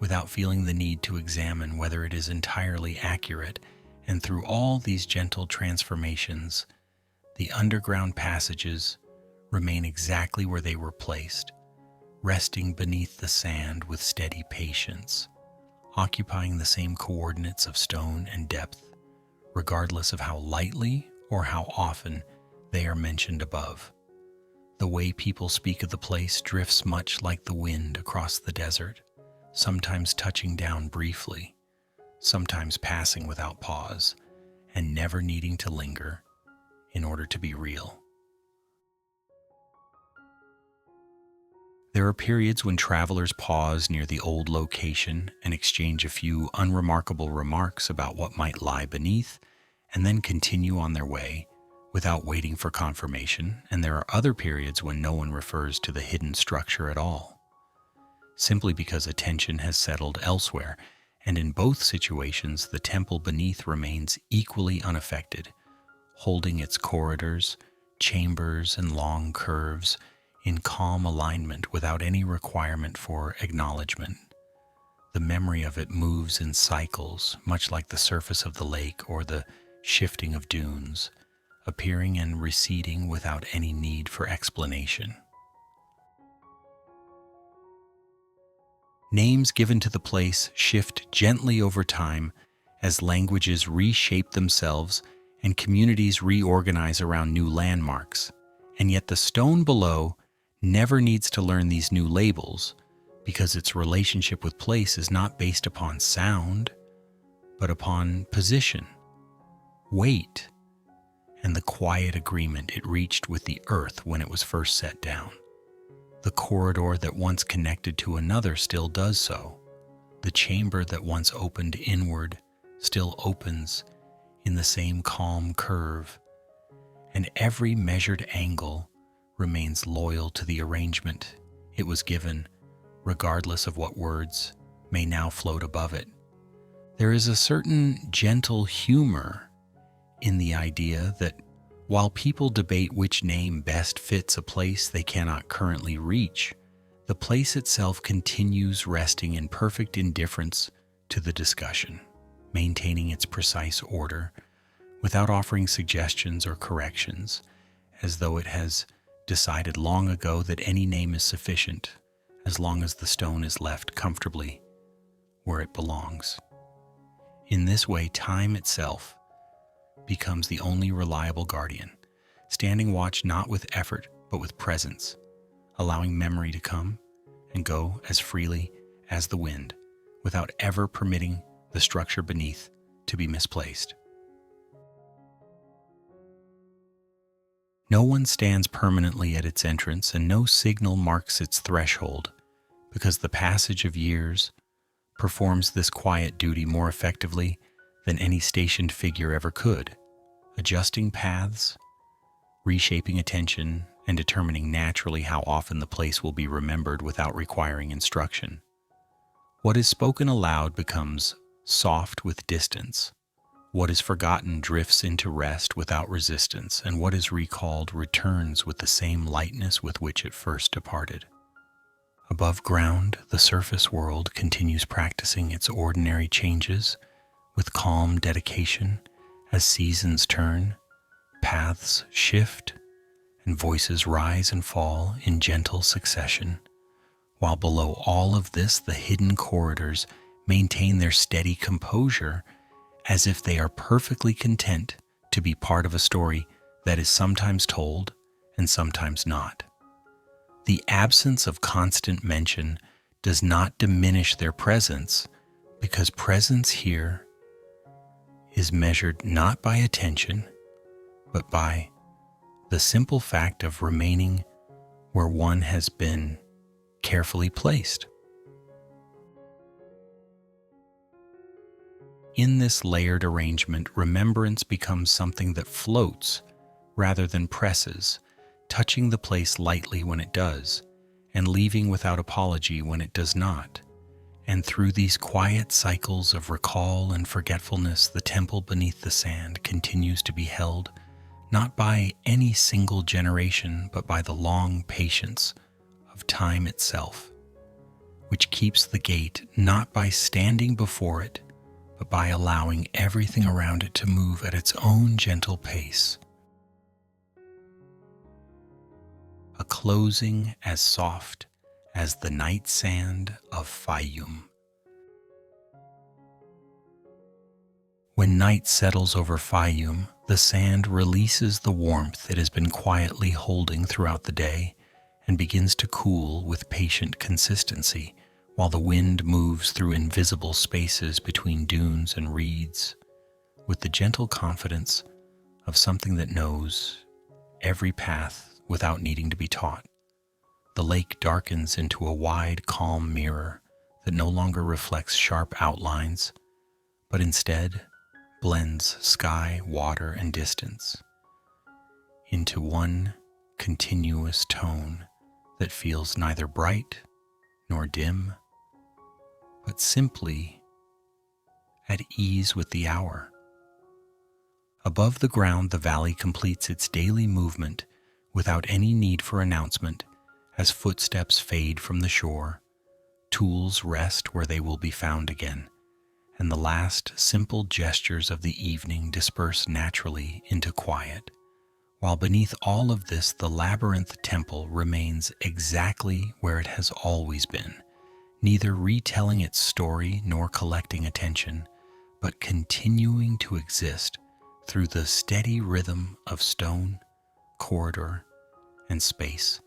without feeling the need to examine whether it is entirely accurate. And through all these gentle transformations, the underground passages remain exactly where they were placed, resting beneath the sand with steady patience, occupying the same coordinates of stone and depth, regardless of how lightly or how often they are mentioned above. The way people speak of the place drifts much like the wind across the desert, sometimes touching down briefly, sometimes passing without pause, and never needing to linger in order to be real. There are periods when travelers pause near the old location and exchange a few unremarkable remarks about what might lie beneath, and then continue on their way without waiting for confirmation, and there are other periods when no one refers to the hidden structure at all, simply because attention has settled elsewhere, and in both situations the temple beneath remains equally unaffected, holding its corridors, chambers, and long curves in calm alignment without any requirement for acknowledgement. The memory of it moves in cycles, much like the surface of the lake or the shifting of dunes, appearing and receding without any need for explanation. Names given to the place shift gently over time as languages reshape themselves and communities reorganize around new landmarks, and yet the stone below never needs to learn these new labels because its relationship with place is not based upon sound, but upon position, weight, and the quiet agreement it reached with the earth when it was first set down. The corridor that once connected to another still does so. The chamber that once opened inward still opens in the same calm curve, and every measured angle remains loyal to the arrangement it was given, regardless of what words may now float above it. There is a certain gentle humor in the idea that While people debate which name best fits a place they cannot currently reach, the place itself continues resting in perfect indifference to the discussion, maintaining its precise order without offering suggestions or corrections, as though it has decided long ago that any name is sufficient as long as the stone is left comfortably where it belongs. In this way, time itself becomes the only reliable guardian, standing watch not with effort but with presence, allowing memory to come and go as freely as the wind, without ever permitting the structure beneath to be misplaced. No one stands permanently at its entrance, and no signal marks its threshold, because the passage of years performs this quiet duty more effectively than any stationed figure ever could, adjusting paths, reshaping attention, and determining naturally how often the place will be remembered without requiring instruction. What is spoken aloud becomes soft with distance. What is forgotten drifts into rest without resistance, and what is recalled returns with the same lightness with which it first departed. Above ground, the surface world continues practicing its ordinary changes with calm dedication as seasons turn, paths shift, and voices rise and fall in gentle succession, while below all of this the hidden corridors maintain their steady composure as if they are perfectly content to be part of a story that is sometimes told and sometimes not. The absence of constant mention does not diminish their presence, because presence here is measured not by attention, but by the simple fact of remaining where one has been carefully placed. In this layered arrangement, remembrance becomes something that floats rather than presses, touching the place lightly when it does, and leaving without apology when it does not. And through these quiet cycles of recall and forgetfulness, the temple beneath the sand continues to be held, not by any single generation, but by the long patience of time itself, which keeps the gate not by standing before it, but by allowing everything around it to move at its own gentle pace. A closing as soft as the night sand of Faiyum. When night settles over Faiyum, the sand releases the warmth it has been quietly holding throughout the day and begins to cool with patient consistency, while the wind moves through invisible spaces between dunes and reeds, with the gentle confidence of something that knows every path without needing to be taught. The lake darkens into a wide, calm mirror that no longer reflects sharp outlines, but instead blends sky, water, and distance into one continuous tone that feels neither bright nor dim, but simply at ease with the hour. Above the ground, the valley completes its daily movement without any need for announcement, as footsteps fade from the shore, tools rest where they will be found again, and the last simple gestures of the evening disperse naturally into quiet, while beneath all of this the Labyrinth temple remains exactly where it has always been, neither retelling its story nor collecting attention, but continuing to exist through the steady rhythm of stone, corridor, and space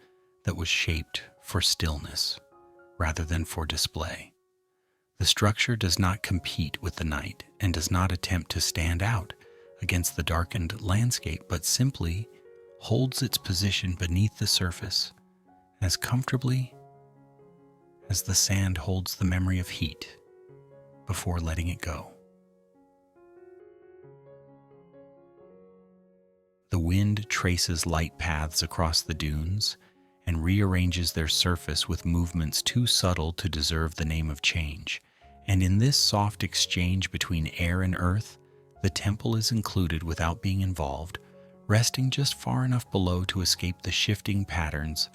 that was shaped for stillness rather than for display. The structure does not compete with the night and does not attempt to stand out against the darkened landscape, but simply holds its position beneath the surface as comfortably as the sand holds the memory of heat before letting it go. The wind traces light paths across the dunes and rearranges their surface with movements too subtle to deserve the name of change. And in this soft exchange between air and earth, the temple is included without being involved, resting just far enough below to escape the shifting patterns,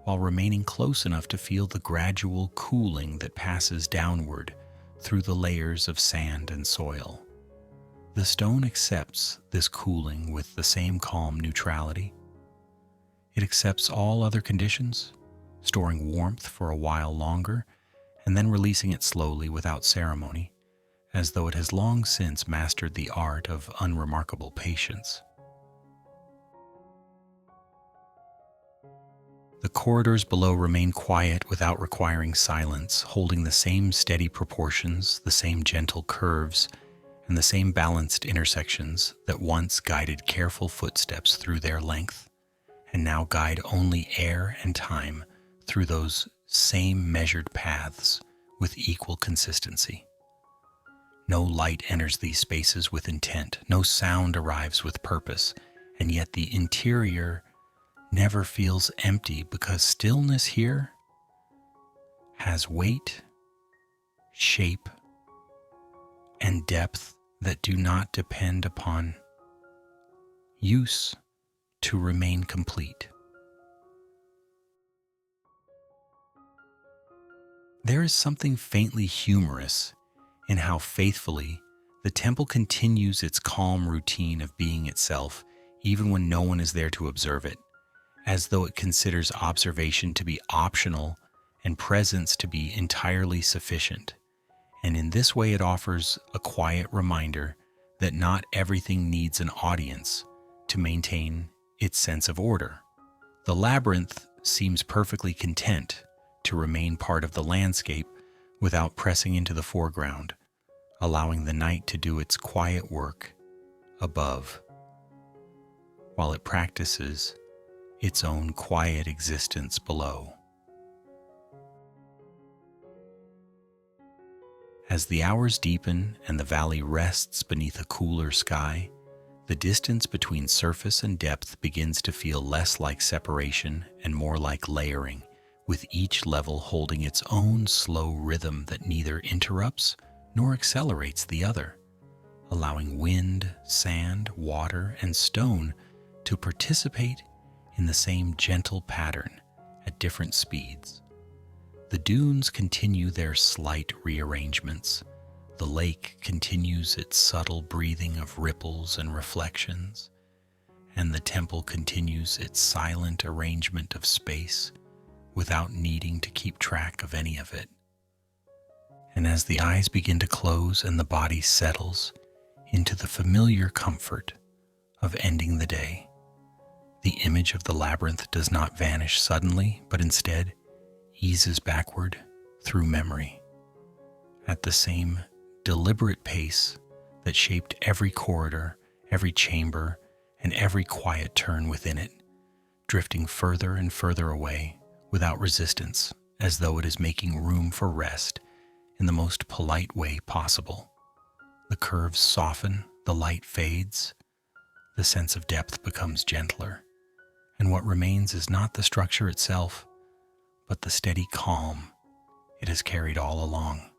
while remaining close enough to feel the gradual cooling that passes downward through the layers of sand and soil. The stone accepts this cooling with the same calm neutrality. It accepts all other conditions, storing warmth for a while longer, and then releasing it slowly without ceremony, as though it has long since mastered the art of unremarkable patience. The corridors below remain quiet without requiring silence, holding the same steady proportions, the same gentle curves, and the same balanced intersections that once guided careful footsteps through their length, and now guide only air and time through those same measured paths with equal consistency. No light enters these spaces with intent, no sound arrives with purpose, and yet the interior never feels empty because stillness here has weight, shape, and depth that do not depend upon use to remain complete. There is something faintly humorous in how faithfully the temple continues its calm routine of being itself, even when no one is there to observe it, as though it considers observation to be optional and presence to be entirely sufficient. And in this way it offers a quiet reminder that not everything needs an audience to maintain its sense of order. The labyrinth seems perfectly content to remain part of the landscape without pressing into the foreground, allowing the night to do its quiet work above, while it practices its own quiet existence below. As the hours deepen and the valley rests beneath a cooler sky, the distance between surface and depth begins to feel less like separation and more like layering, with each level holding its own slow rhythm that neither interrupts nor accelerates the other, allowing wind, sand, water, and stone to participate in the same gentle pattern at different speeds. The dunes continue their slight rearrangements. The lake continues its subtle breathing of ripples and reflections, and the temple continues its silent arrangement of space without needing to keep track of any of it. And as the eyes begin to close and the body settles into the familiar comfort of ending the day, the image of the labyrinth does not vanish suddenly, but instead eases backward through memory at the same deliberate pace that shaped every corridor, every chamber, and every quiet turn within it, drifting further and further away without resistance, as though it is making room for rest in the most polite way possible. The curves soften, the light fades, the sense of depth becomes gentler, and what remains is not the structure itself, but the steady calm it has carried all along.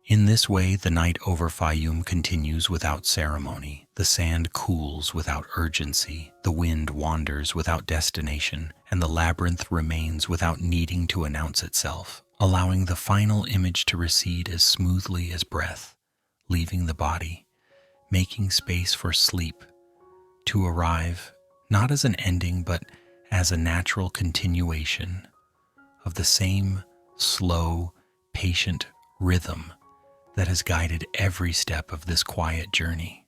In this way, the night over Faiyum continues without ceremony. The sand cools without urgency, the wind wanders without destination, and the labyrinth remains without needing to announce itself, allowing the final image to recede as smoothly as breath, leaving the body, making space for sleep, to arrive not as an ending but as a natural continuation of the same slow, patient rhythm that has guided every step of this quiet journey.